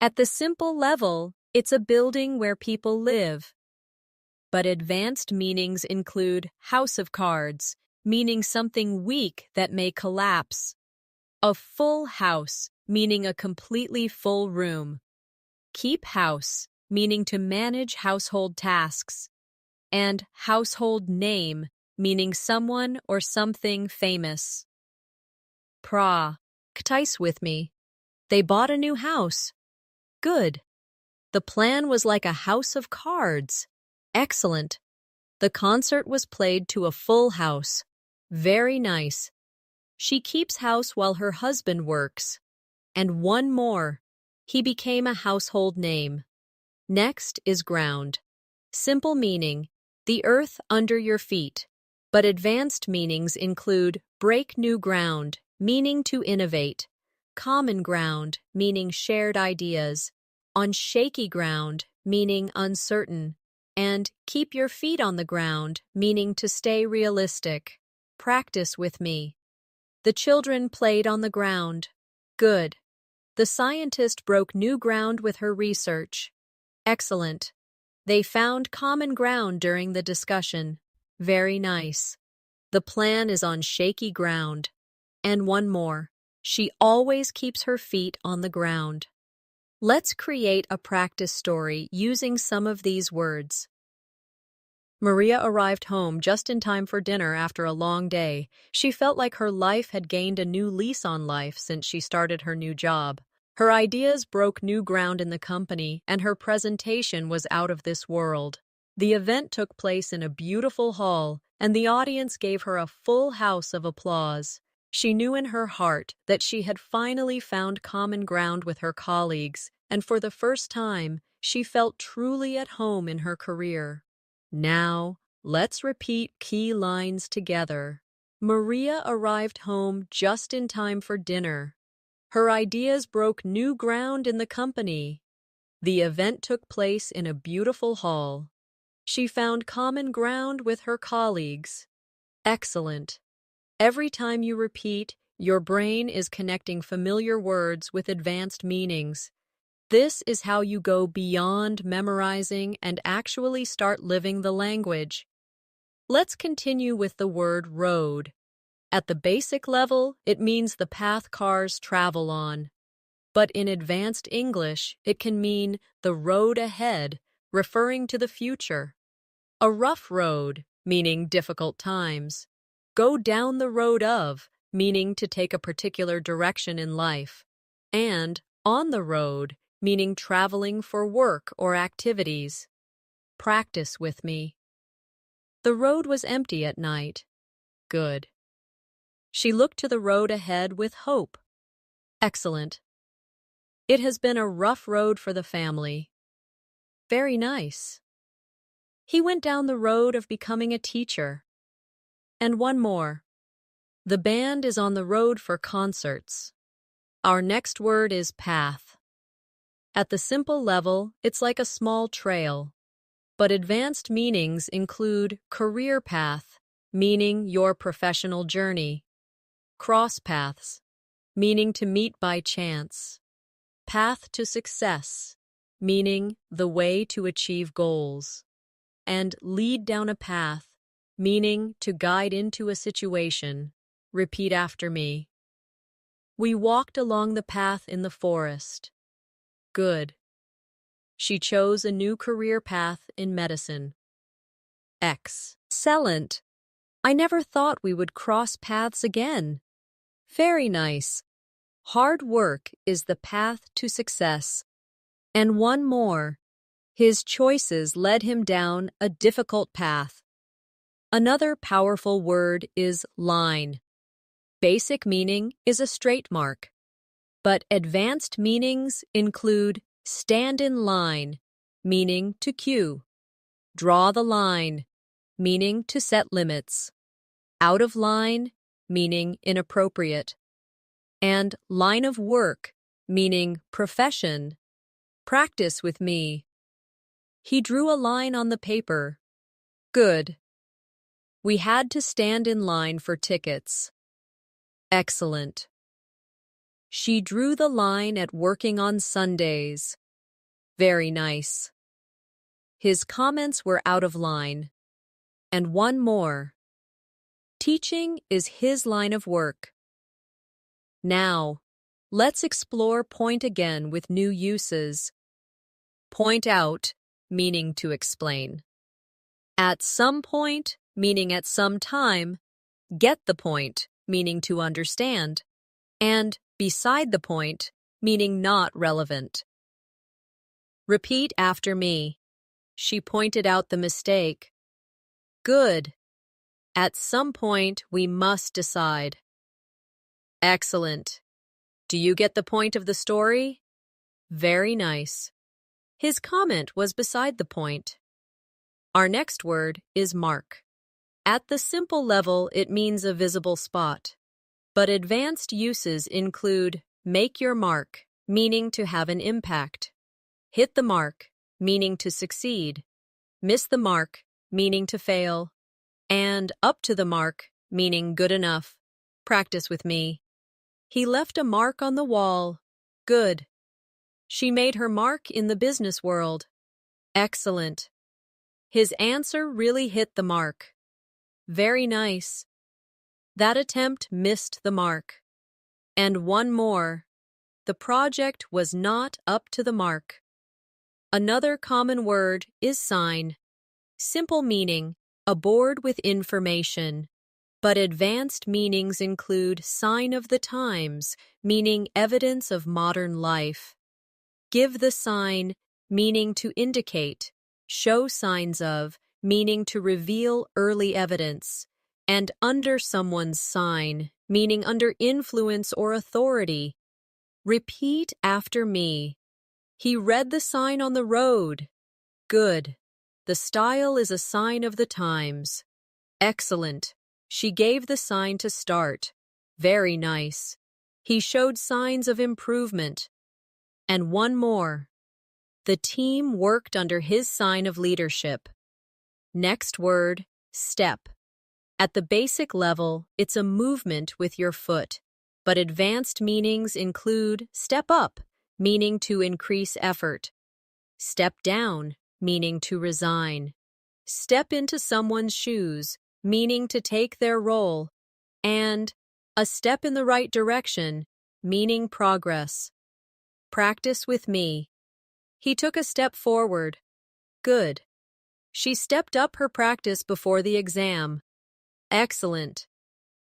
Speaker 1: At the simple level, it's a building where people live. But advanced meanings include house of cards, meaning something weak that may collapse. A full house, meaning a completely full room. Keep house, meaning to manage household tasks. and household name, meaning someone or something famous. Pra, ktais with me. They bought a new house. Good. The plan was like a house of cards. Excellent. The concert was played to a full house. Very nice. She keeps house while her husband works. And one more. He became a household name. Next is ground. Simple meaning, the earth under your feet. But advanced meanings include break new ground, meaning to innovate. Common ground, meaning shared ideas. On shaky ground, meaning uncertain. And keep your feet on the ground, meaning to stay realistic. Practice with me. The children played on the ground. Good. The scientist broke new ground with her research. Excellent. They found common ground during the discussion. Very nice. The plan is on shaky ground. And one more. She always keeps her feet on the ground. Let's create a practice story using some of these words. Maria arrived home just in time for dinner after a long day. She felt like her life had gained a new lease on life since she started her new job. Her ideas broke new ground in the company, and her presentation was out of this world. The event took place in a beautiful hall, and the audience gave her a full house of applause. She knew in her heart that she had finally found common ground with her colleagues, and for the first time, she felt truly at home in her career. Now, let's repeat key lines together. Maria arrived home just in time for dinner. Her ideas broke new ground in the company. The event took place in a beautiful hall. She found common ground with her colleagues. Excellent. Every time you repeat, your brain is connecting familiar words with advanced meanings. This is how you go beyond memorizing and actually start living the language. Let's continue with the word road. At the basic level, it means the path cars travel on. But in advanced English, it can mean the road ahead, referring to the future. A rough road, meaning difficult times. Go down the road of, meaning to take a particular direction in life. And on the road, meaning traveling for work or activities. Practice with me. The road was empty at night. Good. She looked to the road ahead with hope. Excellent. It has been a rough road for the family. Very nice. He went down the road of becoming a teacher. And one more. The band is on the road for concerts. Our next word is path. At the simple level, it's like a small trail. But advanced meanings include career path, meaning your professional journey. Cross paths, meaning to meet by chance. Path to success, meaning the way to achieve goals. And lead down a path, meaning to guide into a situation. Repeat after me. We walked along the path in the forest. Good. She chose a new career path in medicine. Excellent. I never thought we would cross paths again. Very nice. Hard work is the path to success. And one more. His choices led him down a difficult path. Another powerful word is line. Basic meaning is a straight mark. But advanced meanings include stand in line, meaning to queue. Draw the line, meaning to set limits. Out of line, meaning inappropriate. And line of work, meaning profession. Practice with me. He drew a line on the paper. Good. We had to stand in line for tickets. Excellent. She drew the line at working on Sundays. Very nice. His comments were out of line. And one more. Teaching is his line of work. Now, let's explore point again with new uses. Point out, meaning to explain. At some point, meaning at some time, get the point, meaning to understand, and beside the point, meaning not relevant. Repeat after me. She pointed out the mistake. Good. At some point, we must decide. Excellent. Do you get the point of the story? Very nice. His comment was beside the point. Our next word is mark. At the simple level, it means a visible spot. But advanced uses include make your mark, meaning to have an impact. Hit the mark, meaning to succeed. Miss the mark, meaning to fail. And up to the mark, meaning good enough. Practice with me. He left a mark on the wall. Good. She made her mark in the business world. Excellent. His answer really hit the mark. Very nice. That attempt missed the mark. And one more. The project was not up to the mark. Another common word is sign. Simple meaning, a board with information. But advanced meanings include sign of the times, meaning evidence of modern life. Give the sign, meaning to indicate. Show signs of, meaning to reveal early evidence. And under someone's sign, meaning under influence or authority. Repeat after me. He read the sign on the road. Good. The style is a sign of the times. Excellent. She gave the sign to start. Very nice. He showed signs of improvement. And one more. The team worked under his sign of leadership. Next word, step. At the basic level, it's a movement with your foot, but advanced meanings include step up, meaning to increase effort. Step down, meaning to resign. Step into someone's shoes, meaning to take their role. And a step in the right direction, meaning progress. Practice with me. He took a step forward. Good. She stepped up her practice before the exam. Excellent.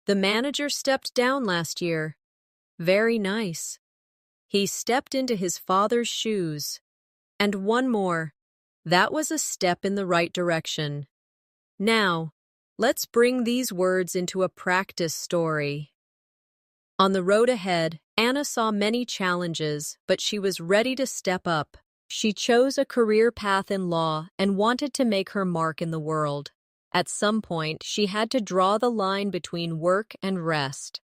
Speaker 1: The manager stepped down last year. Very nice. He stepped into his father's shoes. And one more. That was a step in the right direction. Now, let's bring these words into a practice story. On the road ahead, Anna saw many challenges, but she was ready to step up. She chose a career path in law and wanted to make her mark in the world. At some point, she had to draw the line between work and rest.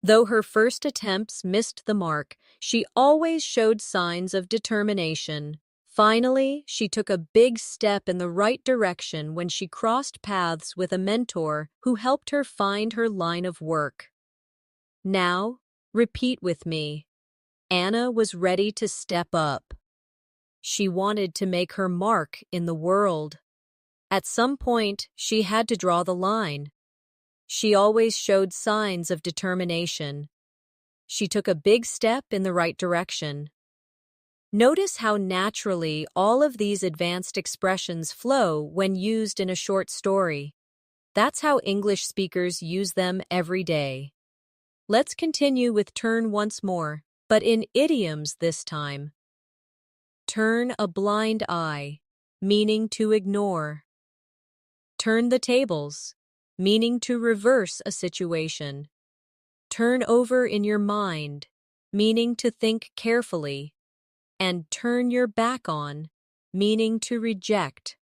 Speaker 1: Though her first attempts missed the mark, she always showed signs of determination. Finally, she took a big step in the right direction when she crossed paths with a mentor who helped her find her line of work. Now, repeat with me. Anna was ready to step up. She wanted to make her mark in the world. At some point, she had to draw the line. She always showed signs of determination. She took a big step in the right direction. Notice how naturally all of these advanced expressions flow when used in a short story. That's how English speakers use them every day. Let's continue with turn once more, but in idioms this time. Turn a blind eye, meaning to ignore. Turn the tables, meaning to reverse a situation. Turn over in your mind, meaning to think carefully. And turn your back on, meaning to reject.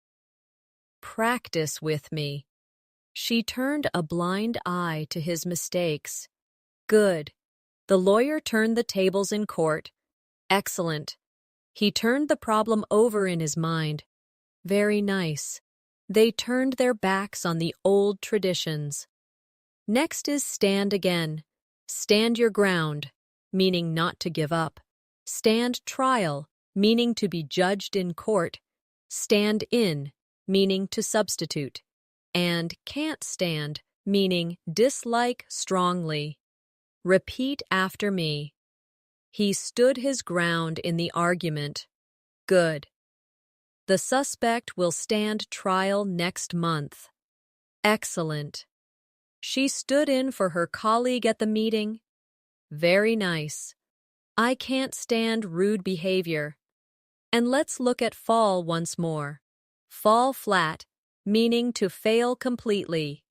Speaker 1: Practice with me. She turned a blind eye to his mistakes. Good. The lawyer turned the tables in court. Excellent. He turned the problem over in his mind. Very nice. They turned their backs on the old traditions. Next is stand again. Stand your ground, meaning not to give up. Stand trial, meaning to be judged in court. Stand in, meaning to substitute. And can't stand, meaning dislike strongly. Repeat after me. He stood his ground in the argument. Good. The suspect will stand trial next month. Excellent. She stood in for her colleague at the meeting. Very nice. I can't stand rude behavior. And let's look at fall once more. Fall flat, meaning to fail completely.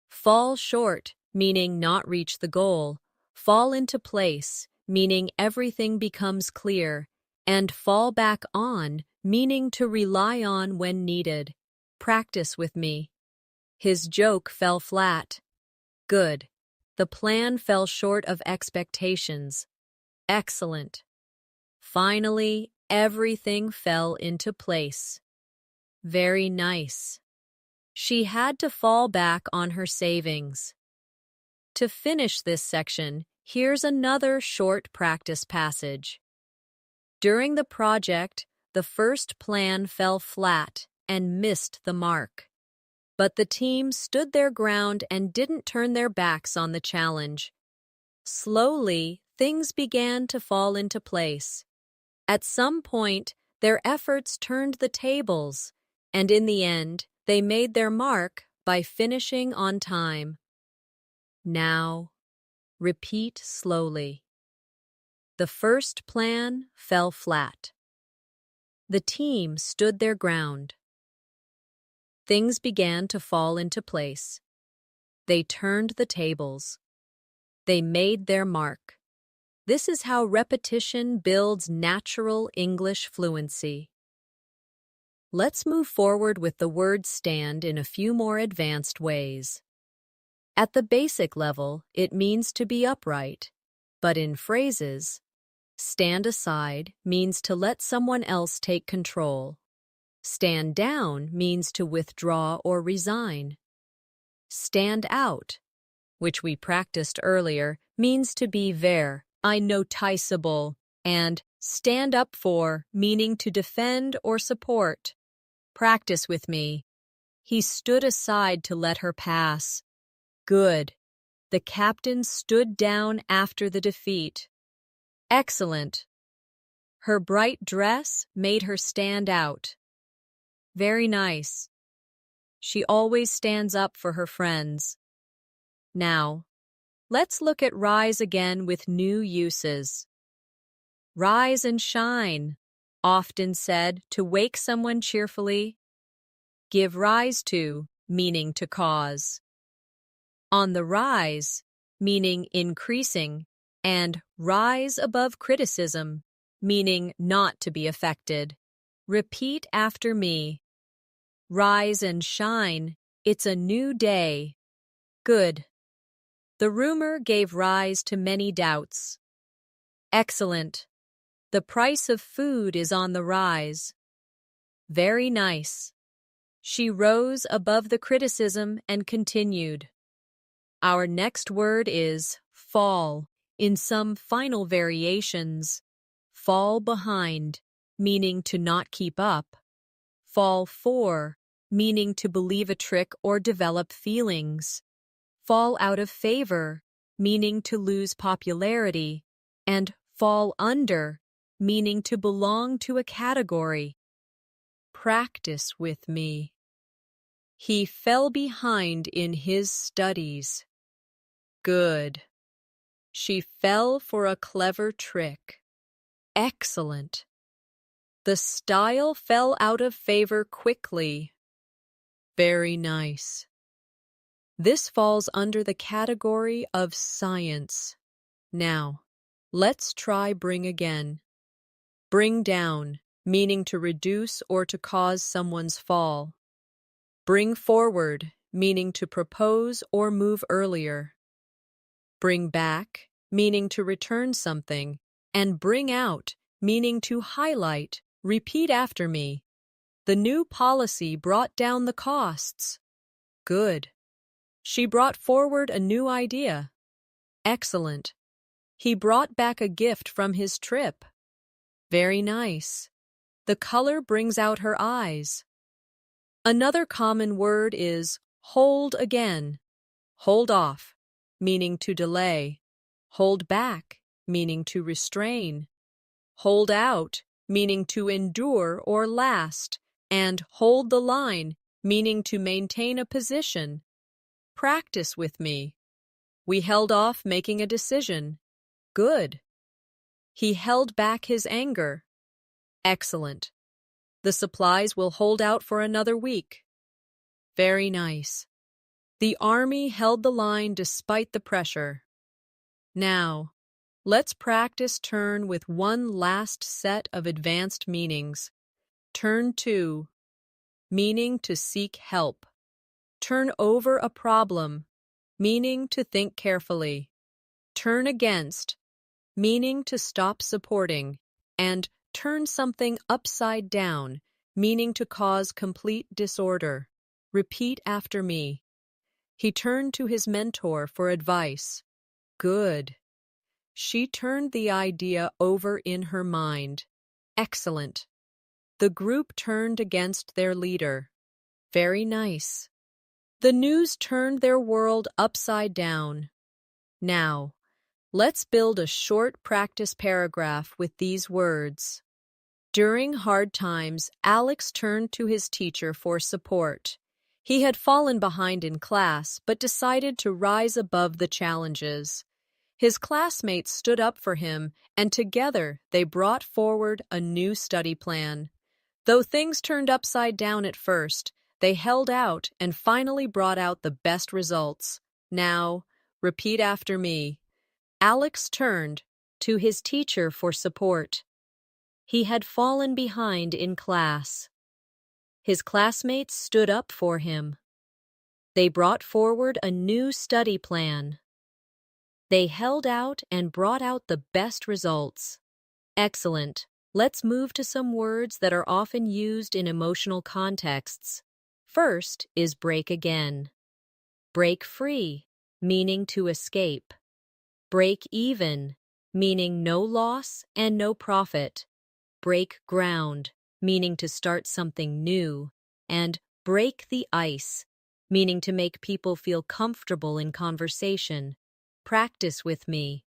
Speaker 1: Fall short, meaning not reach the goal. Fall into place, meaning everything becomes clear. And fall back on, meaning to rely on when needed. Practice with me. His joke fell flat. Good. The plan fell short of expectations. Excellent. Finally, everything fell into place. Very nice. She had to fall back on her savings. To finish this section, here's another short practice passage. During the project, the first plan fell flat and missed the mark. But the team stood their ground and didn't turn their backs on the challenge. Slowly, things began to fall into place. At some point, their efforts turned the tables, and in the end, they made their mark by finishing on time. Now, repeat slowly. The first plan fell flat. The team stood their ground. Things began to fall into place. They turned the tables. They made their mark. This is how repetition builds natural English fluency. Let's move forward with the word stand in a few more advanced ways. At the basic level, it means to be upright, but in phrases, stand aside means to let someone else take control. Stand down means to withdraw or resign. Stand out, which we practiced earlier, means to be noticeable, and stand up for, meaning to defend or support. Practice with me. He stood aside to let her pass. Good. The captain stood down after the defeat. Excellent. Her bright dress made her stand out. Very nice. She always stands up for her friends. Now, let's look at rise again with new uses. Rise and shine, often said to wake someone cheerfully. Give rise to, meaning to cause. On the rise, meaning increasing, and rise above criticism, meaning not to be affected. Repeat after me. Rise and shine, it's a new day. Good. The rumor gave rise to many doubts. Excellent. The price of food is on the rise. Very nice. She rose above the criticism and continued. Our next word is fall, in some final variations. Fall behind, meaning to not keep up. Fall for, meaning to believe a trick or develop feelings. Fall out of favor, meaning to lose popularity. And fall under, meaning to belong to a category. Practice with me. He fell behind in his studies. Good. She fell for a clever trick. Excellent. The style fell out of favor quickly. Very nice. This falls under the category of science. Now, let's try bring again. Bring down, meaning to reduce or to cause someone's fall. Bring forward, meaning to propose or move earlier. Bring back, meaning to return something. And bring out, meaning to highlight. Repeat after me. The new policy brought down the costs. Good. She brought forward a new idea. Excellent. He brought back a gift from his trip. Very nice. The color brings out her eyes. Another common word is hold again. Hold off, meaning to delay. Hold back, meaning to restrain. Hold out, meaning to endure or last. And hold the line, meaning to maintain a position. Practice with me. We held off making a decision. Good. He held back his anger. Excellent. The supplies will hold out for another week. Very nice. The army held the line despite the pressure. Now, let's practice turn with one last set of advanced meanings. Turn to, meaning to seek help. Turn over a problem, meaning to think carefully. Turn against, meaning to stop supporting. And turn something upside down, meaning to cause complete disorder. Repeat after me. He turned to his mentor for advice. Good. She turned the idea over in her mind. Excellent. The group turned against their leader. Very nice. The news turned their world upside down. Now, let's build a short practice paragraph with these words. During hard times, Alex turned to his teacher for support. He had fallen behind in class, but decided to rise above the challenges. His classmates stood up for him, and together they brought forward a new study plan. Though things turned upside down at first, they held out and finally brought out the best results. Now, repeat after me. Alex turned to his teacher for support. He had fallen behind in class. His classmates stood up for him. They brought forward a new study plan. They held out and brought out the best results. Excellent. Let's move to some words that are often used in emotional contexts. First is break again. Break free, meaning to escape. Break even, meaning no loss and no profit. Break ground, meaning to start something new. And break the ice, meaning to make people feel comfortable in conversation. Practice with me.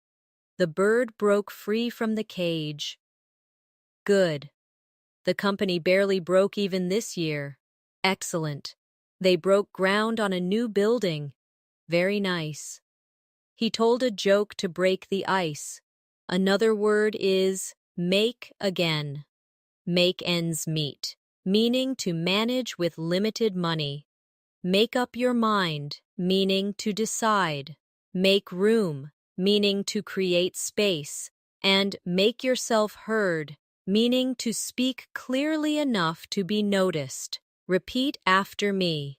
Speaker 1: The bird broke free from the cage. Good. The company barely broke even this year. Excellent. They broke ground on a new building. Very nice. He told a joke to break the ice. Another word is make again. Make ends meet, meaning to manage with limited money. Make up your mind, meaning to decide. Make room, meaning to create space. And make yourself heard, meaning to speak clearly enough to be noticed. Repeat after me.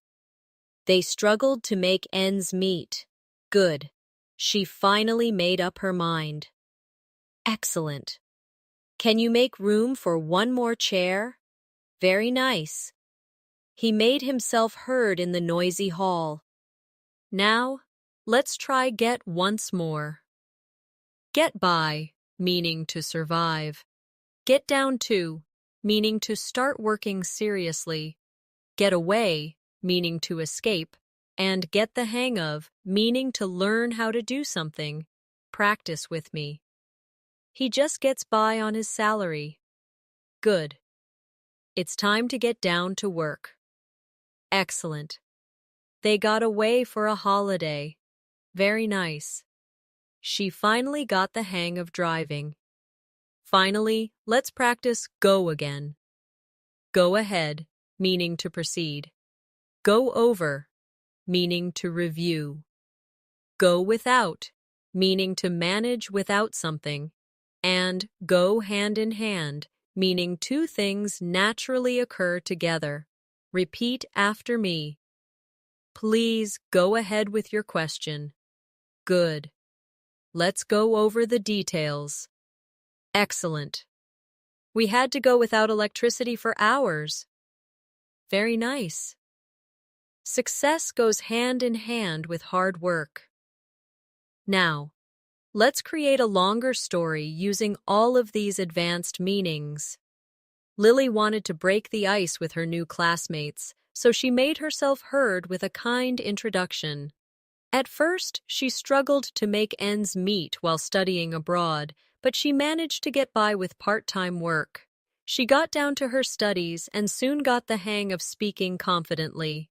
Speaker 1: They struggled to make ends meet. Good. She finally made up her mind. Excellent. Can you make room for one more chair? Very nice. He made himself heard in the noisy hall. Now, let's try get once more. Get by, meaning to survive. Get down to, meaning to start working seriously. Get away, meaning to escape. And get the hang of, meaning to learn how to do something. Practice with me. He just gets by on his salary. Good. It's time to get down to work. Excellent. They got away for a holiday. Very nice. She finally got the hang of driving. Finally, let's practice go again. Go ahead, meaning to proceed. Go over, meaning to review. Go without, meaning to manage without something. And go hand in hand, meaning two things naturally occur together. Repeat after me. Please go ahead with your question. Good. Let's go over the details. Excellent. We had to go without electricity for hours. Very nice. Success goes hand in hand with hard work. Now, let's create a longer story using all of these advanced meanings. Lily wanted to break the ice with her new classmates, so she made herself heard with a kind introduction. At first, she struggled to make ends meet while studying abroad, but she managed to get by with part-time work. She got down to her studies and soon got the hang of speaking confidently.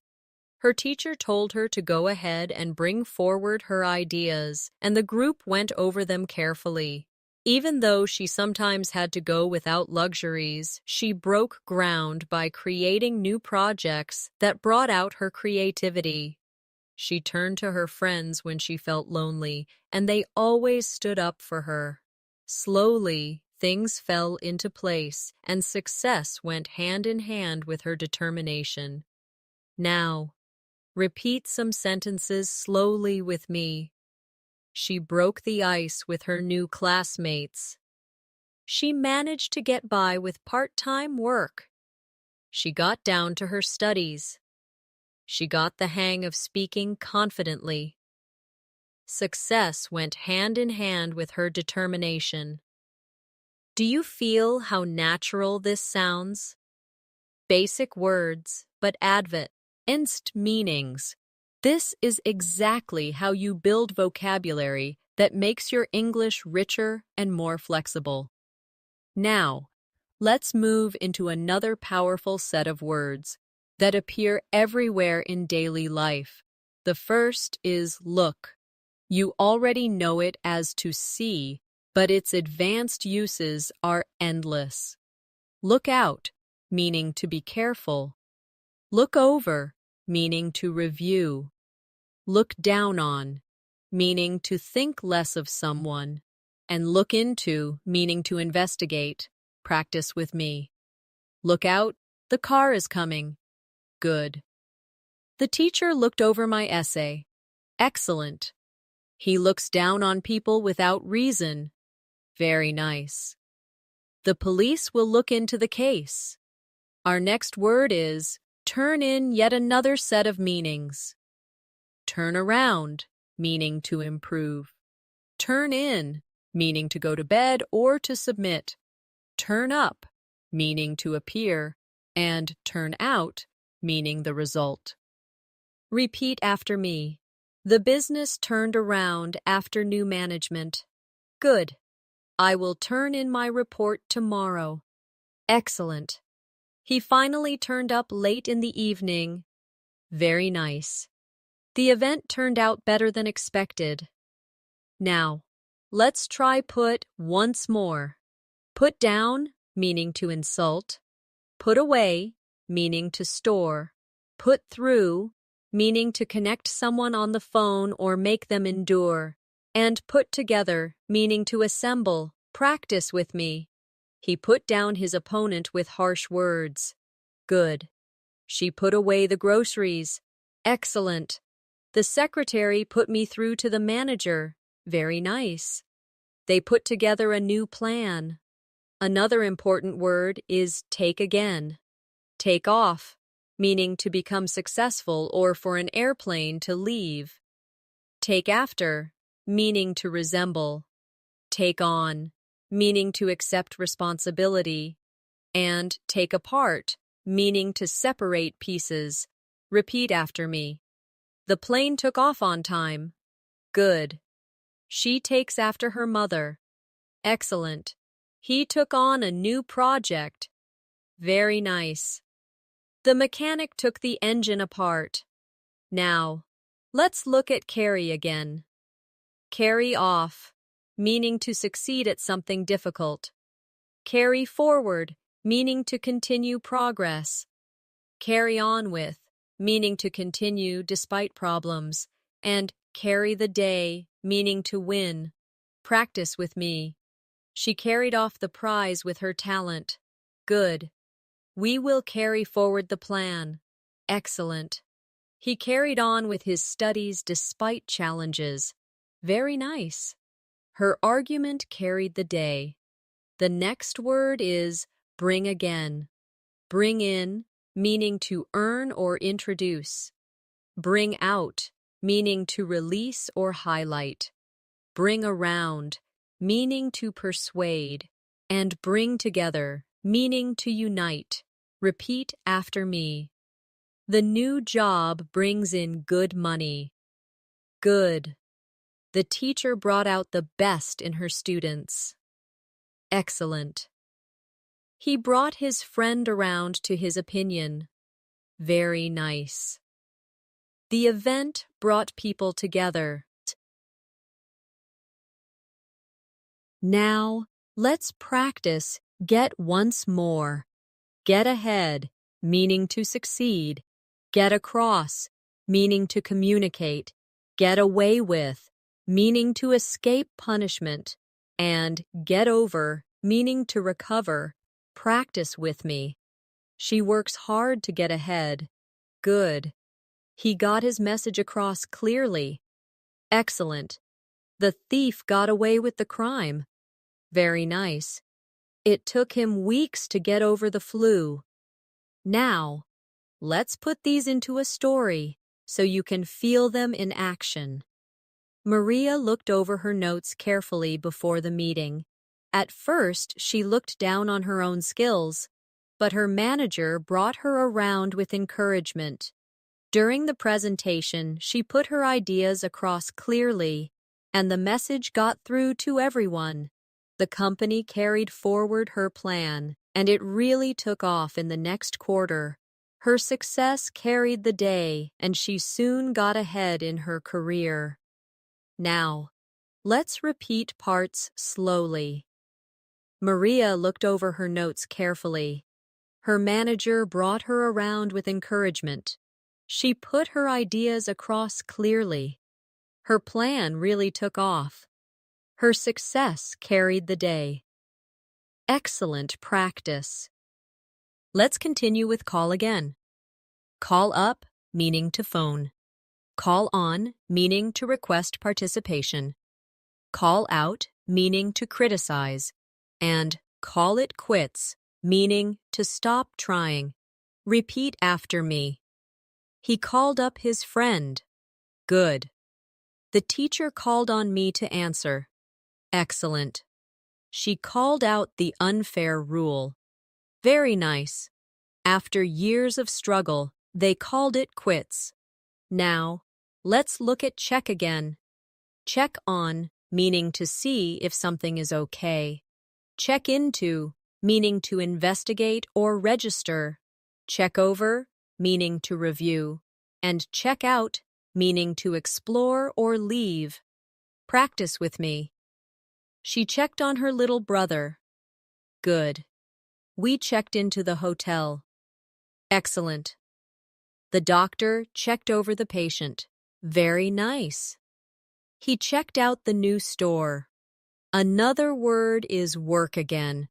Speaker 1: Her teacher told her to go ahead and bring forward her ideas, and the group went over them carefully. Even though she sometimes had to go without luxuries, she broke ground by creating new projects that brought out her creativity. She turned to her friends when she felt lonely, and they always stood up for her. Slowly, things fell into place, and success went hand in hand with her determination. Now, repeat some sentences slowly with me. She broke the ice with her new classmates. She managed to get by with part-time work. She got down to her studies. She got the hang of speaking confidently. Success went hand in hand with her determination. Do you feel how natural this sounds? Basic words, but advanced meanings. This is exactly how you build vocabulary that makes your English richer and more flexible. Now, let's move into another powerful set of words that appear everywhere in daily life. The first is look. You already know it as to see, but its advanced uses are endless. Look out, meaning to be careful. Look over, meaning to review. Look down on, meaning to think less of someone. And look into, meaning to investigate. Practice with me. Look out, the car is coming. Good. The teacher looked over my essay. Excellent. He looks down on people without reason. Very nice. The police will look into the case. Our next word is turn in yet another set of meanings. Turn around, meaning to improve. Turn in, meaning to go to bed or to submit. Turn up, meaning to appear. And turn out, meaning the result. Repeat after me. The business turned around after new management. Good. I will turn in my report tomorrow. Excellent. He finally turned up late in the evening. Very nice. The event turned out better than expected. Now, let's try put once more. Put down, meaning to insult. Put away, meaning to store. Put through, meaning to connect someone on the phone or make them endure. And put together, meaning to assemble. Practice with me. He put down his opponent with harsh words. Good. She put away the groceries. Excellent. The secretary put me through to the manager. Very nice. They put together a new plan. Another important word is take again. Take off, meaning to become successful or for an airplane to leave. Take after, meaning to resemble. Take on, meaning to accept responsibility. And take apart, meaning to separate pieces. Repeat after me. The plane took off on time. Good. She takes after her mother. Excellent. He took on a new project. Very nice. The mechanic took the engine apart. Now, let's look at carry again. Carry off, meaning to succeed at something difficult. Carry forward, meaning to continue progress. Carry on with, meaning to continue despite problems. And carry the day, meaning to win. Practice with me. She carried off the prize with her talent. Good. We will carry forward the plan. Excellent. He carried on with his studies despite challenges. Very nice. Her argument carried the day. The next word is bring again. Bring in, meaning to earn or introduce. Bring out, meaning to release or highlight. Bring around, meaning to persuade. And bring together, meaning to unite. Repeat after me. The new job brings in good money. Good. The teacher brought out the best in her students. Excellent. He brought his friend around to his opinion. Very nice. The event brought people together. Now, let's practice get once more. Get ahead, meaning to succeed. Get across, meaning to communicate. Get away with, meaning to escape punishment. And get over, meaning to recover. Practice with me. She works hard to get ahead. Good. He got his message across clearly. Excellent. The thief got away with the crime. Very nice. It took him weeks to get over the flu. Now, let's put these into a story so you can feel them in action. Maria looked over her notes carefully before the meeting. At first, she looked down on her own skills, but her manager brought her around with encouragement. During the presentation, she put her ideas across clearly, and the message got through to everyone. The company carried forward her plan, and it really took off in the next quarter. Her success carried the day, and she soon got ahead in her career. Now, let's repeat parts slowly. Maria looked over her notes carefully. Her manager brought her around with encouragement. She put her ideas across clearly. Her plan really took off. Her success carried the day. Excellent practice. Let's continue with call again. Call up, meaning to phone. Call on, meaning to request participation. Call out, meaning to criticize. And call it quits, meaning to stop trying. Repeat after me. He called up his friend. Good. The teacher called on me to answer. Excellent. She called out the unfair rule. Very nice. After years of struggle, they called it quits. Now, let's look at check again. Check on, meaning to see if something is okay. Check into, meaning to investigate or register. Check over, meaning to review. And check out, meaning to explore or leave. Practice with me. She checked on her little brother. Good. We checked into the hotel. Excellent. The doctor checked over the patient. Very nice. He checked out the new store. Another word is work again.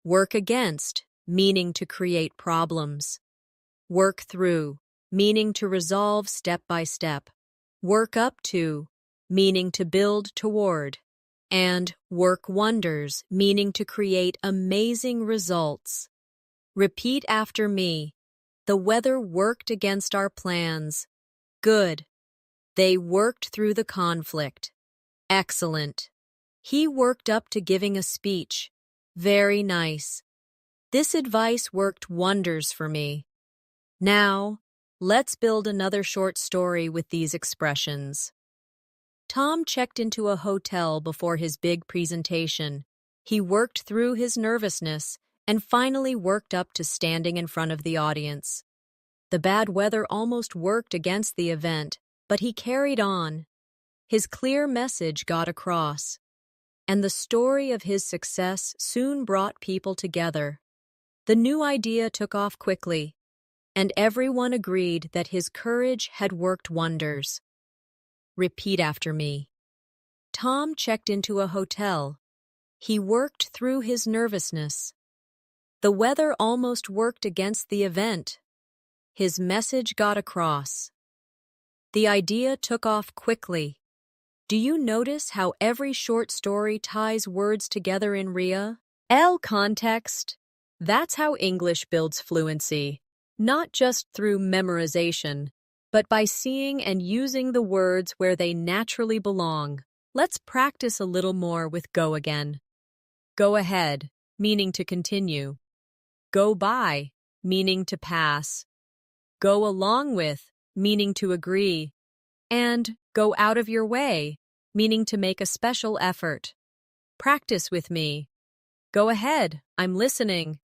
Speaker 1: Work against, meaning to create problems. Work through, meaning to resolve step by step. Work up to, meaning to build toward. And work wonders, meaning to create amazing results. Repeat after me. The weather worked against our plans. Good. They worked through the conflict. Excellent. He worked up to giving a speech. Very nice. This advice worked wonders for me. Now, let's build another short story with these expressions. Tom checked into a hotel before his big presentation. He worked through his nervousness and finally worked up to standing in front of the audience. The bad weather almost worked against the event, but he carried on. His clear message got across, and the story of his success soon brought people together. The new idea took off quickly, and everyone agreed that his courage had worked wonders. Repeat after me. Tom checked into a hotel. He worked through his nervousness. The weather almost worked against the event. His message got across. The idea took off quickly. Do you notice how every short story ties words together in RIA? Context. That's how English builds fluency, not just through memorization, but by seeing and using the words where they naturally belong. Let's practice a little more with go again. Go ahead, meaning to continue. Go by, meaning to pass. Go along with, meaning to agree. And go out of your way, meaning to make a special effort. Practice with me. Go ahead, I'm listening.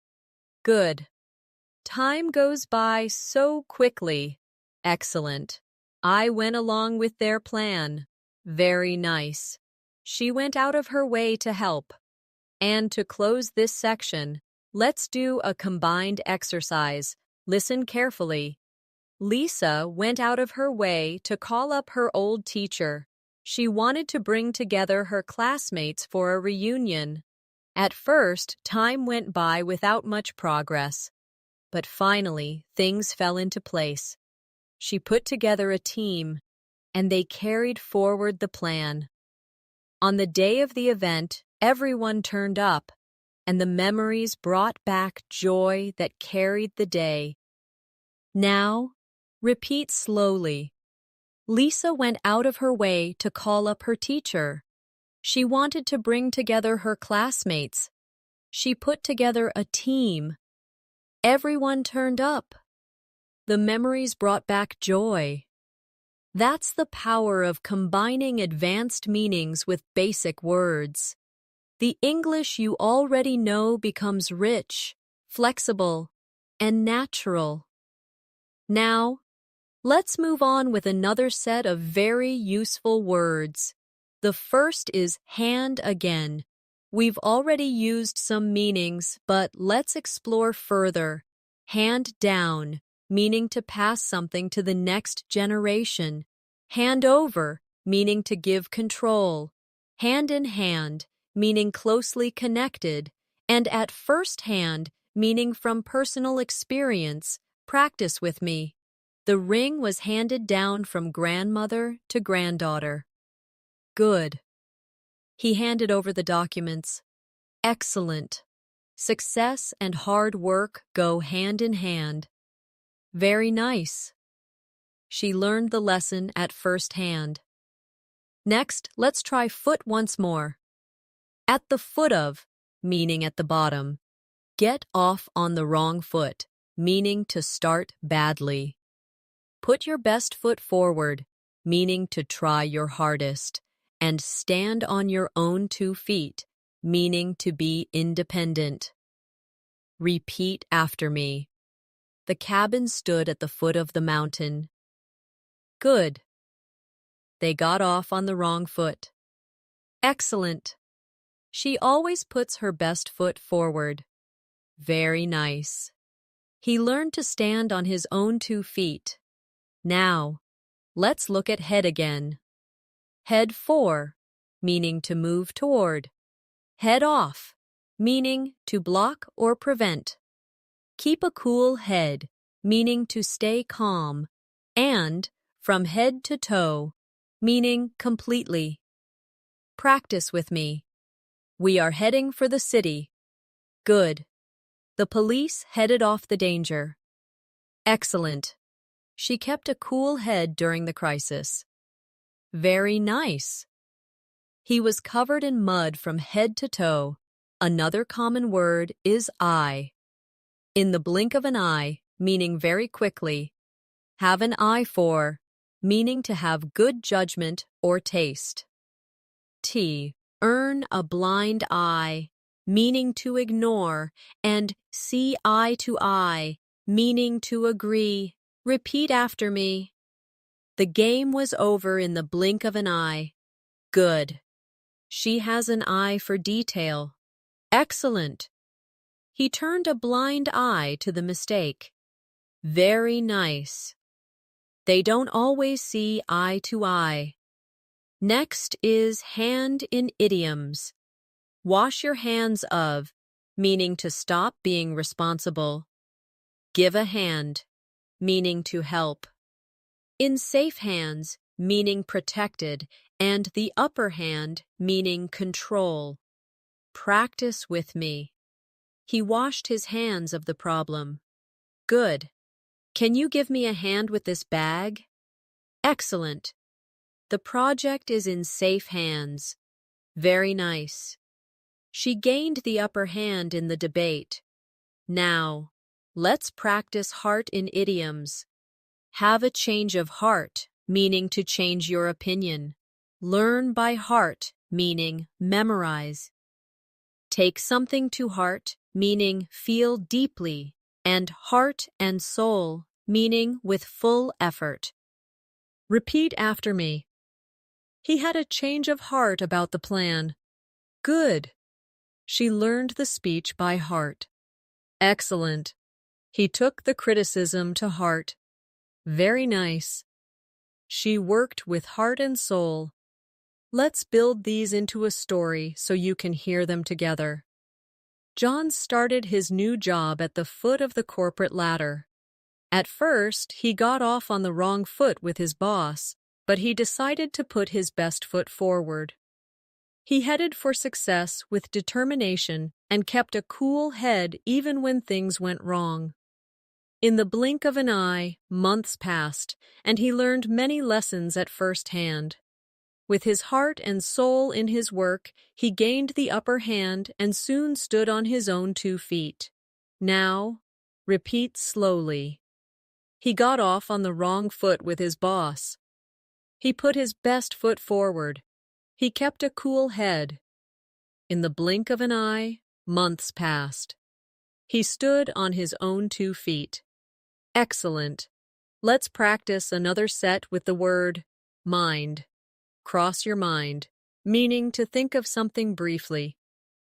Speaker 1: Good. Time goes by so quickly. Excellent. I went along with their plan. Very nice. She went out of her way to help. And to close this section, let's do a combined exercise. Listen carefully. Lisa went out of her way to call up her old teacher. She wanted to bring together her classmates for a reunion. At first, time went by without much progress. But finally, things fell into place. She put together a team, and they carried forward the plan. On the day of the event, everyone turned up, and the memories brought back joy that carried the day. Now, repeat slowly. Lisa went out of her way to call up her teacher. She wanted to bring together her classmates. She put together a team. Everyone turned up. The memories brought back joy. That's the power of combining advanced meanings with basic words. The English you already know becomes rich, flexible, and natural. Now, let's move on with another set of very useful words. The first is hand again. We've already used some meanings, but let's explore further. Hand down, meaning to pass something to the next generation. Hand over, meaning to give control. Hand in hand, meaning closely connected. And at first hand, meaning from personal experience. Practice with me. The ring was handed down from grandmother to granddaughter. Good. He handed over the documents. Excellent. Success and hard work go hand in hand. Very nice. She learned the lesson at first hand. Next, let's try foot once more. At the foot of, meaning at the bottom. Get off on the wrong foot, meaning to start badly. Put your best foot forward, meaning to try your hardest. And stand on your own 2 feet, meaning to be independent. Repeat after me. The cabin stood at the foot of the mountain. Good. They got off on the wrong foot. Excellent. She always puts her best foot forward. Very nice. He learned to stand on his own 2 feet. Now, let's look at head again. Head for, meaning to move toward. Head off, meaning to block or prevent. Keep a cool head, meaning to stay calm. And from head to toe, meaning completely. Practice with me. We are heading for the city. Good. The police headed off the danger. Excellent. She kept a cool head during the crisis. Very nice. He was covered in mud from head to toe. Another common word is eye. In the blink of an eye, meaning very quickly. Have an eye for, meaning to have good judgment or taste. Earn a blind eye, meaning to ignore, and see eye to eye, meaning to agree. Repeat after me. The game was over in the blink of an eye. Good. She has an eye for detail. Excellent. He turned a blind eye to the mistake. Very nice. They don't always see eye to eye. Next is hand in idioms. Wash your hands of, meaning to stop being responsible. Give a hand, meaning to help. In safe hands, meaning protected, and the upper hand, meaning control. Practice with me. He washed his hands of the problem. Good. Can you give me a hand with this bag? Excellent. The project is in safe hands. Very nice. She gained the upper hand in the debate. Now, let's practice heart in idioms. Have a change of heart, meaning to change your opinion. Learn by heart, meaning memorize. Take something to heart, meaning feel deeply, and heart and soul, meaning with full effort. Repeat after me. He had a change of heart about the plan. Good. She learned the speech by heart. Excellent. He took the criticism to heart. Very nice. She worked with heart and soul. Let's build these into a story so you can hear them together. John started his new job at the foot of the corporate ladder. At first, he got off on the wrong foot with his boss, but he decided to put his best foot forward. He headed for success with determination and kept a cool head even when things went wrong. In the blink of an eye, months passed, and he learned many lessons at first hand. With his heart and soul in his work, he gained the upper hand and soon stood on his own 2 feet. Now, repeat slowly. He got off on the wrong foot with his boss. He put his best foot forward. He kept a cool head. In the blink of an eye, months passed. He stood on his own 2 feet. Excellent. Let's practice another set with the word mind. Cross your mind, meaning to think of something briefly.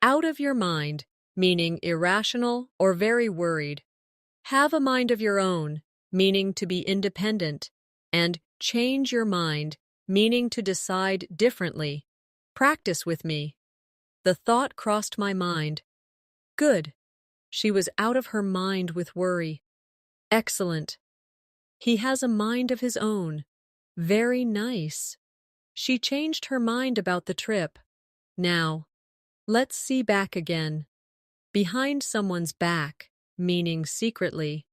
Speaker 1: Out of your mind, meaning irrational or very worried. Have a mind of your own, meaning to be independent. And change your mind, meaning to decide differently. Practice with me. The thought crossed my mind. Good. She was out of her mind with worry. Excellent. He has a mind of his own. Very nice. She changed her mind about the trip. Now, let's see back again. Behind someone's back, meaning secretly.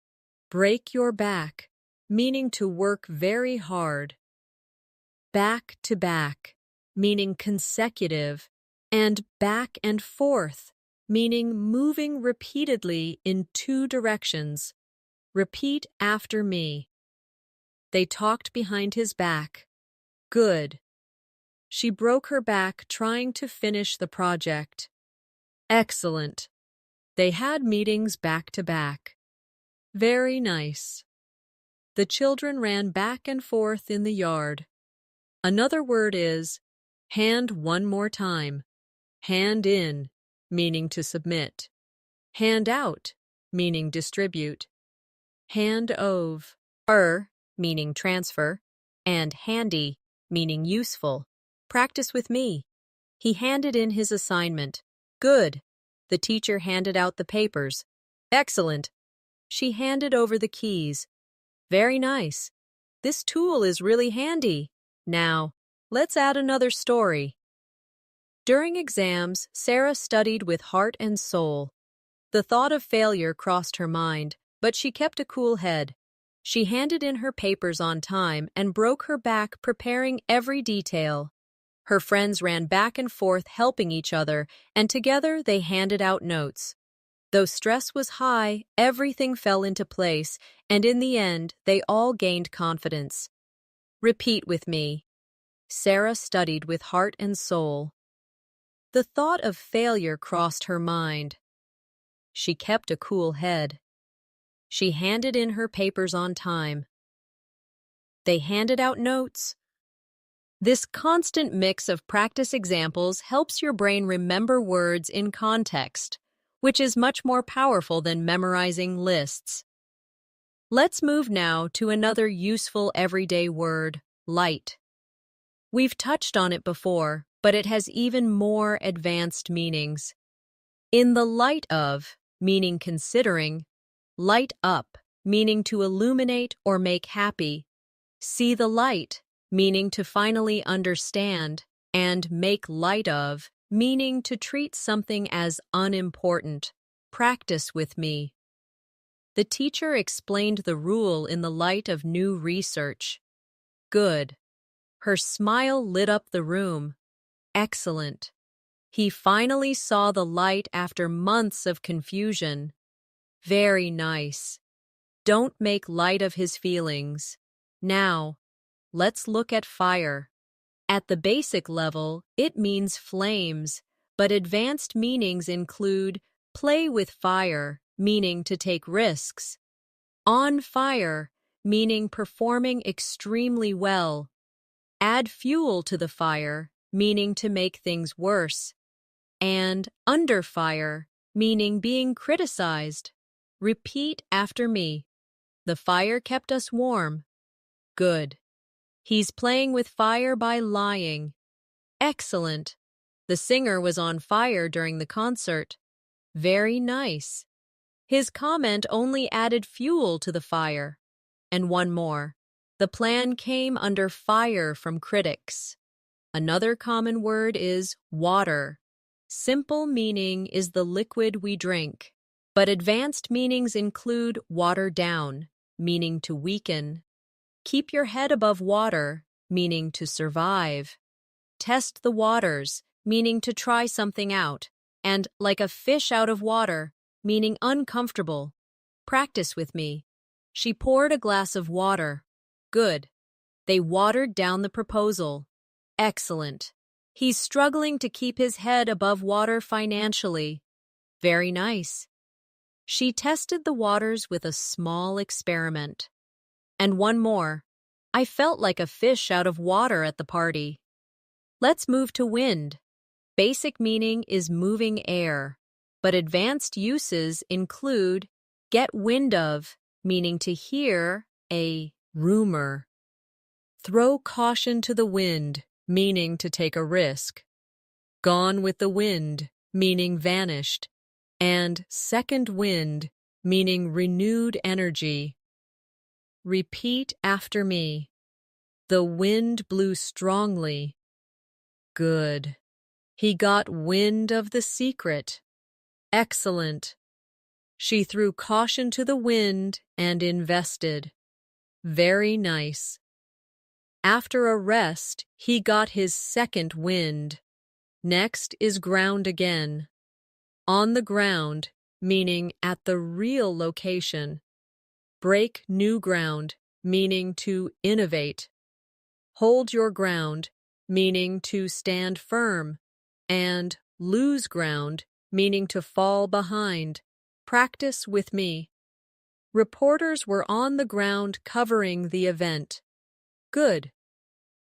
Speaker 1: Break your back, meaning to work very hard. Back to back, meaning consecutive. And back and forth, meaning moving repeatedly in 2 directions. Repeat after me. They talked behind his back. Good. She broke her back trying to finish the project. Excellent. They had meetings back to back. Very nice. The children ran back and forth in the yard. Another word is hand one more time. Hand in, meaning to submit. Hand out, meaning distribute. Hand ove, meaning transfer, and handy, meaning useful. Practice with me. He handed in his assignment. Good. The teacher handed out the papers. Excellent. She handed over the keys. Very nice. This tool is really handy. Now, let's add another story. During exams, Sarah studied with heart and soul. The thought of failure crossed her mind, but she kept a cool head. She handed in her papers on time and broke her back preparing every detail. Her friends ran back and forth helping each other, and together they handed out notes. Though stress was high, everything fell into place, and in the end, they all gained confidence. Repeat with me. Sarah studied with heart and soul. The thought of failure crossed her mind. She kept a cool head. She handed in her papers on time. They handed out notes. This constant mix of practice examples helps your brain remember words in context, which is much more powerful than memorizing lists. Let's move now to another useful everyday word, light. We've touched on it before, but it has even more advanced meanings. In the light of, meaning considering, light up, meaning to illuminate or make happy, see the light, meaning to finally understand, and make light of, meaning to treat something as unimportant. Practice with me. The teacher explained the rule in the light of new research. Good. Her smile lit up the room. Excellent. He finally saw the light after months of confusion. Very nice. Don't make light of his feelings. Now, let's look at fire. At the basic level, it means flames, but advanced meanings include play with fire, meaning to take risks, on fire, meaning performing extremely well, add fuel to the fire, meaning to make things worse, and under fire, meaning being criticized. Repeat after me. The fire kept us warm. Good. He's playing with fire by lying. Excellent. The singer was on fire during the concert. Very nice. His comment only added fuel to the fire. And one more. The plan came under fire from critics. Another common word is water. Simple meaning is the liquid we drink, but advanced meanings include water down, meaning to weaken. Keep your head above water, meaning to survive. Test the waters, meaning to try something out. And like a fish out of water, meaning uncomfortable. Practice with me. She poured a glass of water. Good. They watered down the proposal. Excellent. He's struggling to keep his head above water financially. Very nice. She tested the waters with a small experiment. And one more. I felt like a fish out of water at the party. Let's move to wind. Basic meaning is moving air, but advanced uses include get wind of, meaning to hear a rumor. Throw caution to the wind, meaning to take a risk. Gone with the wind, meaning vanished. And second wind, meaning renewed energy. Repeat after me. The wind blew strongly. Good. He got wind of the secret. Excellent. She threw caution to the wind and invested. Very nice. After a rest, he got his second wind. Next is ground again. On the ground, meaning at the real location. Break new ground, meaning to innovate. Hold your ground, meaning to stand firm. And lose ground, meaning to fall behind. Practice with me. Reporters were on the ground covering the event. Good.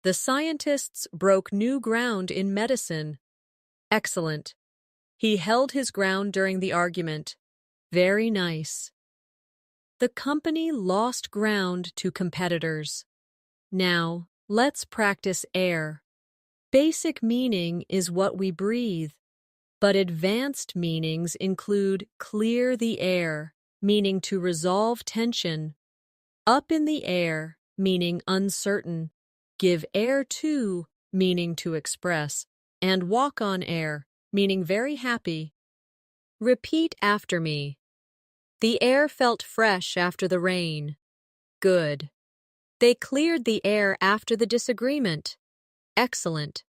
Speaker 1: The scientists broke new ground in medicine. Excellent. He held his ground during the argument. Very nice. The company lost ground to competitors. Now, let's practice air. Basic meaning is what we breathe, but advanced meanings include clear the air, meaning to resolve tension. Up in the air, meaning uncertain. Give air to, meaning to express. And walk on air, meaning very happy. Repeat after me. The air felt fresh after the rain. Good. They cleared the air after the disagreement. Excellent.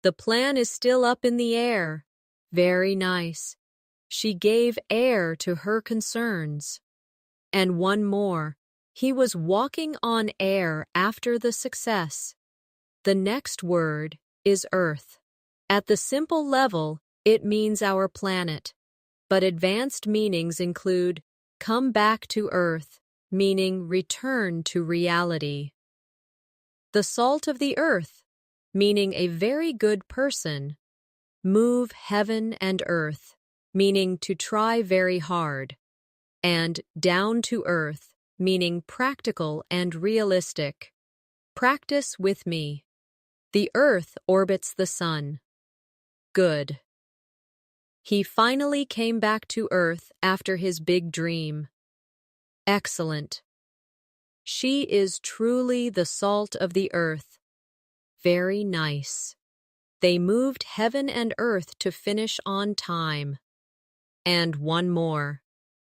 Speaker 1: The plan is still up in the air. Very nice. She gave air to her concerns. And one more. He was walking on air after the success. The next word is Earth. At the simple level, it means our planet. But advanced meanings include come back to Earth, meaning return to reality. The salt of the earth, meaning a very good person. Move heaven and earth, meaning to try very hard. And down to earth, meaning practical and realistic. Practice with me. The earth orbits the sun. Good. He finally came back to earth after his big dream. Excellent. She is truly the salt of the earth. Very nice. They moved heaven and earth to finish on time. And one more.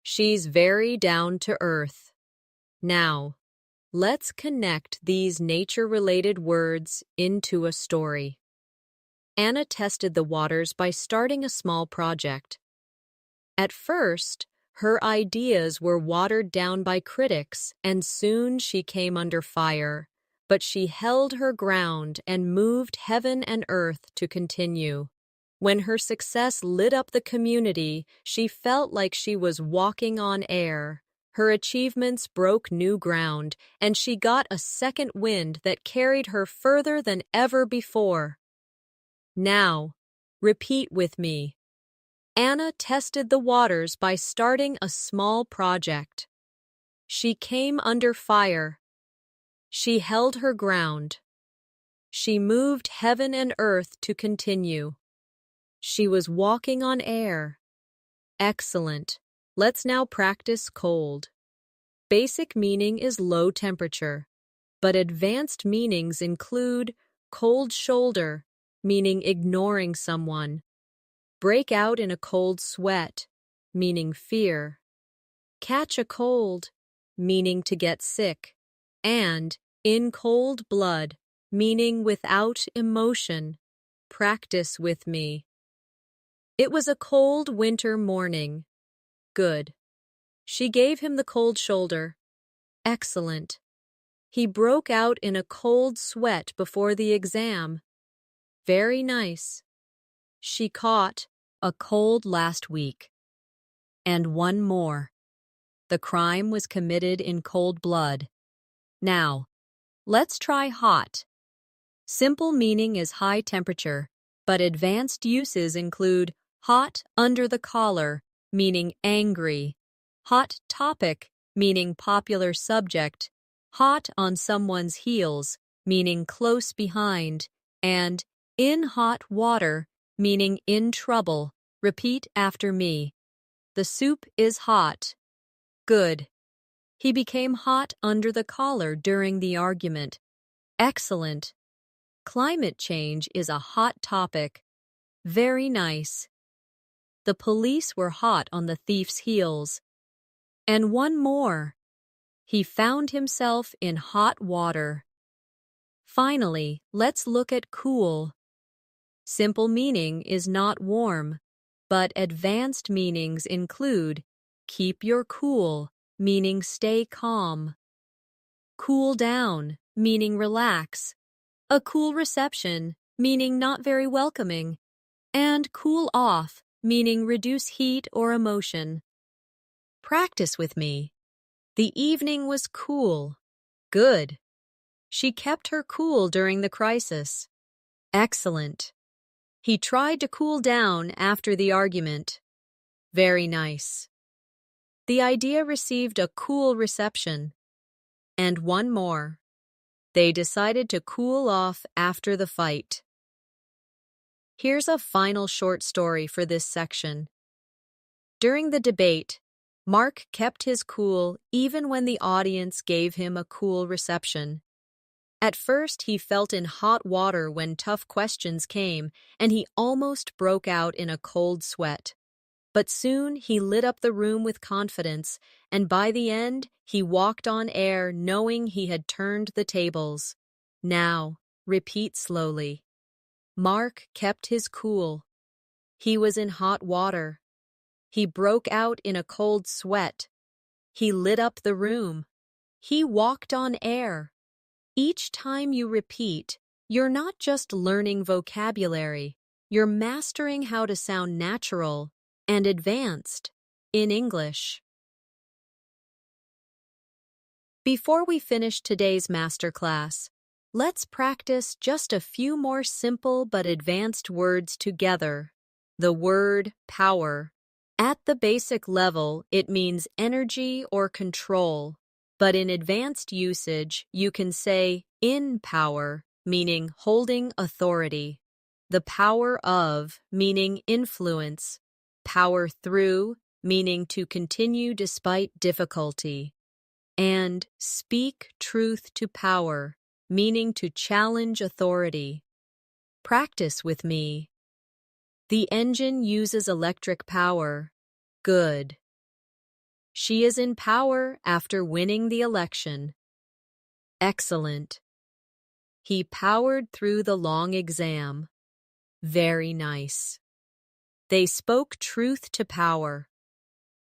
Speaker 1: She's very down to earth. Now, let's connect these nature-related words into a story. Anna tested the waters by starting a small project. At first, her ideas were watered down by critics, and soon she came under fire. But she held her ground and moved heaven and earth to continue. When her success lit up the community, she felt like she was walking on air. Her achievements broke new ground, and she got a second wind that carried her further than ever before. Now, repeat with me. Anna tested the waters by starting a small project. She came under fire. She held her ground. She moved heaven and earth to continue. She was walking on air. Excellent. Let's now practice cold. Basic meaning is low temperature, but advanced meanings include cold shoulder, meaning ignoring someone, break out in a cold sweat, meaning fear, catch a cold, meaning to get sick, and in cold blood, meaning without emotion. Practice with me. It was a cold winter morning. Good. She gave him the cold shoulder. Excellent. He broke out in a cold sweat before the exam. Very nice. She caught a cold last week. And one more. The crime was committed in cold blood. Now, let's try hot. Simple meaning is high temperature, but advanced uses include hot under the collar, meaning angry, hot topic, meaning popular subject, hot on someone's heels, meaning close behind, and in hot water, meaning in trouble. Repeat after me. The soup is hot. Good. He became hot under the collar during the argument. Excellent. Climate change is a hot topic. Very nice. The police were hot on the thief's heels. And one more. He found himself in hot water. Finally, let's look at cool. Simple meaning is not warm, but advanced meanings include keep your cool, meaning stay calm. Cool down, meaning relax. A cool reception, meaning not very welcoming. And cool off, meaning reduce heat or emotion. Practice with me. The evening was cool. Good. She kept her cool during the crisis. Excellent. He tried to cool down after the argument. Very nice. The idea received a cool reception. And one more. They decided to cool off after the fight. Here's a final short story for this section. During the debate, Mark kept his cool even when the audience gave him a cool reception. At first, he felt in hot water when tough questions came, and he almost broke out in a cold sweat. But soon he lit up the room with confidence, and by the end, he walked on air knowing he had turned the tables. Now, repeat slowly. Mark kept his cool. He was in hot water. He broke out in a cold sweat. He lit up the room. He walked on air. Each time you repeat, you're not just learning vocabulary, you're mastering how to sound natural and advanced in English. Before we finish today's masterclass, let's practice just a few more simple but advanced words together. The word power. At the basic level, it means energy or control. But in advanced usage, you can say in power, meaning holding authority. The power of, meaning influence. Power through, meaning to continue despite difficulty. And speak truth to power, meaning to challenge authority. Practice with me. The engine uses electric power. Good. She is in power after winning the election. Excellent. He powered through the long exam. Very nice. They spoke truth to power.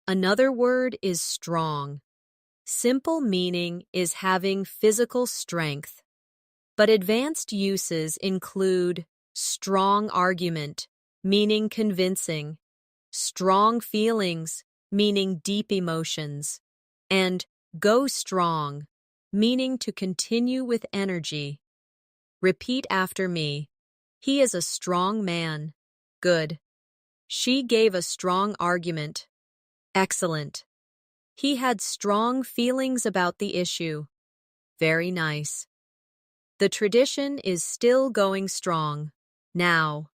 Speaker 1: Another word is strong. Simple meaning is having physical strength, but advanced uses include strong argument, meaning convincing, strong feelings, meaning deep emotions, and go strong, meaning to continue with energy. Repeat after me. He is a strong man. Good. She gave a strong argument. Excellent. He had strong feelings about the issue. Very nice. The tradition is still going strong. Now,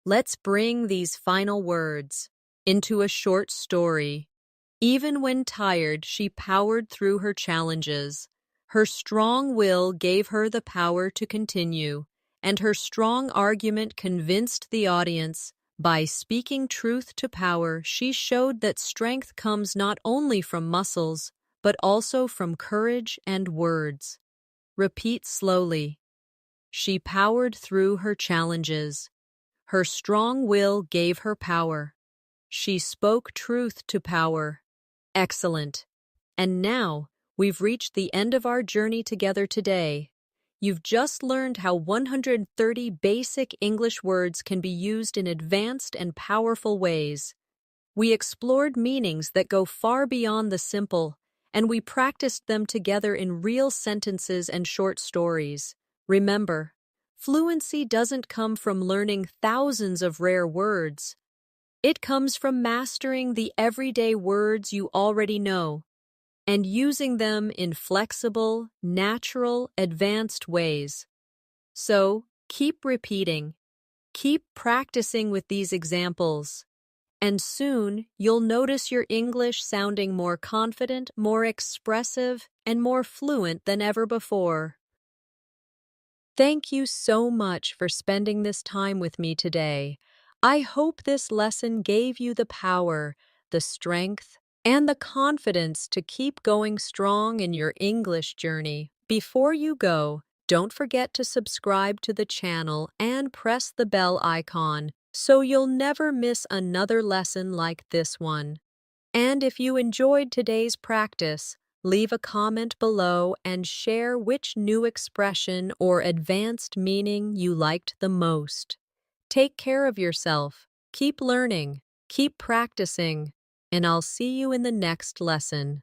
Speaker 1: let's bring these final words into a short story. Even when tired, she powered through her challenges. Her strong will gave her the power to continue, and her strong argument convinced the audience. By speaking truth to power, she showed that strength comes not only from muscles, but also from courage and words. Repeat slowly. She powered through her challenges. Her strong will gave her power. She spoke truth to power. Excellent. And now, we've reached the end of our journey together today. You've just learned how 130 basic English words can be used in advanced and powerful ways. We explored meanings that go far beyond the simple, and we practiced them together in real sentences and short stories. Remember, fluency doesn't come from learning thousands of rare words. It comes from mastering the everyday words you already know and using them in flexible, natural, advanced ways. So, keep repeating, keep practicing with these examples, and soon you'll notice your English sounding more confident, more expressive, and more fluent than ever before. Thank you so much for spending this time with me today. I hope this lesson gave you the power, the strength, and the confidence to keep going strong in your English journey. Before you go, don't forget to subscribe to the channel and press the bell icon so you'll never miss another lesson like this one. And if you enjoyed today's practice, leave a comment below and share which new expression or advanced meaning you liked the most. Take care of yourself, keep learning, keep practicing, and I'll see you in the next lesson.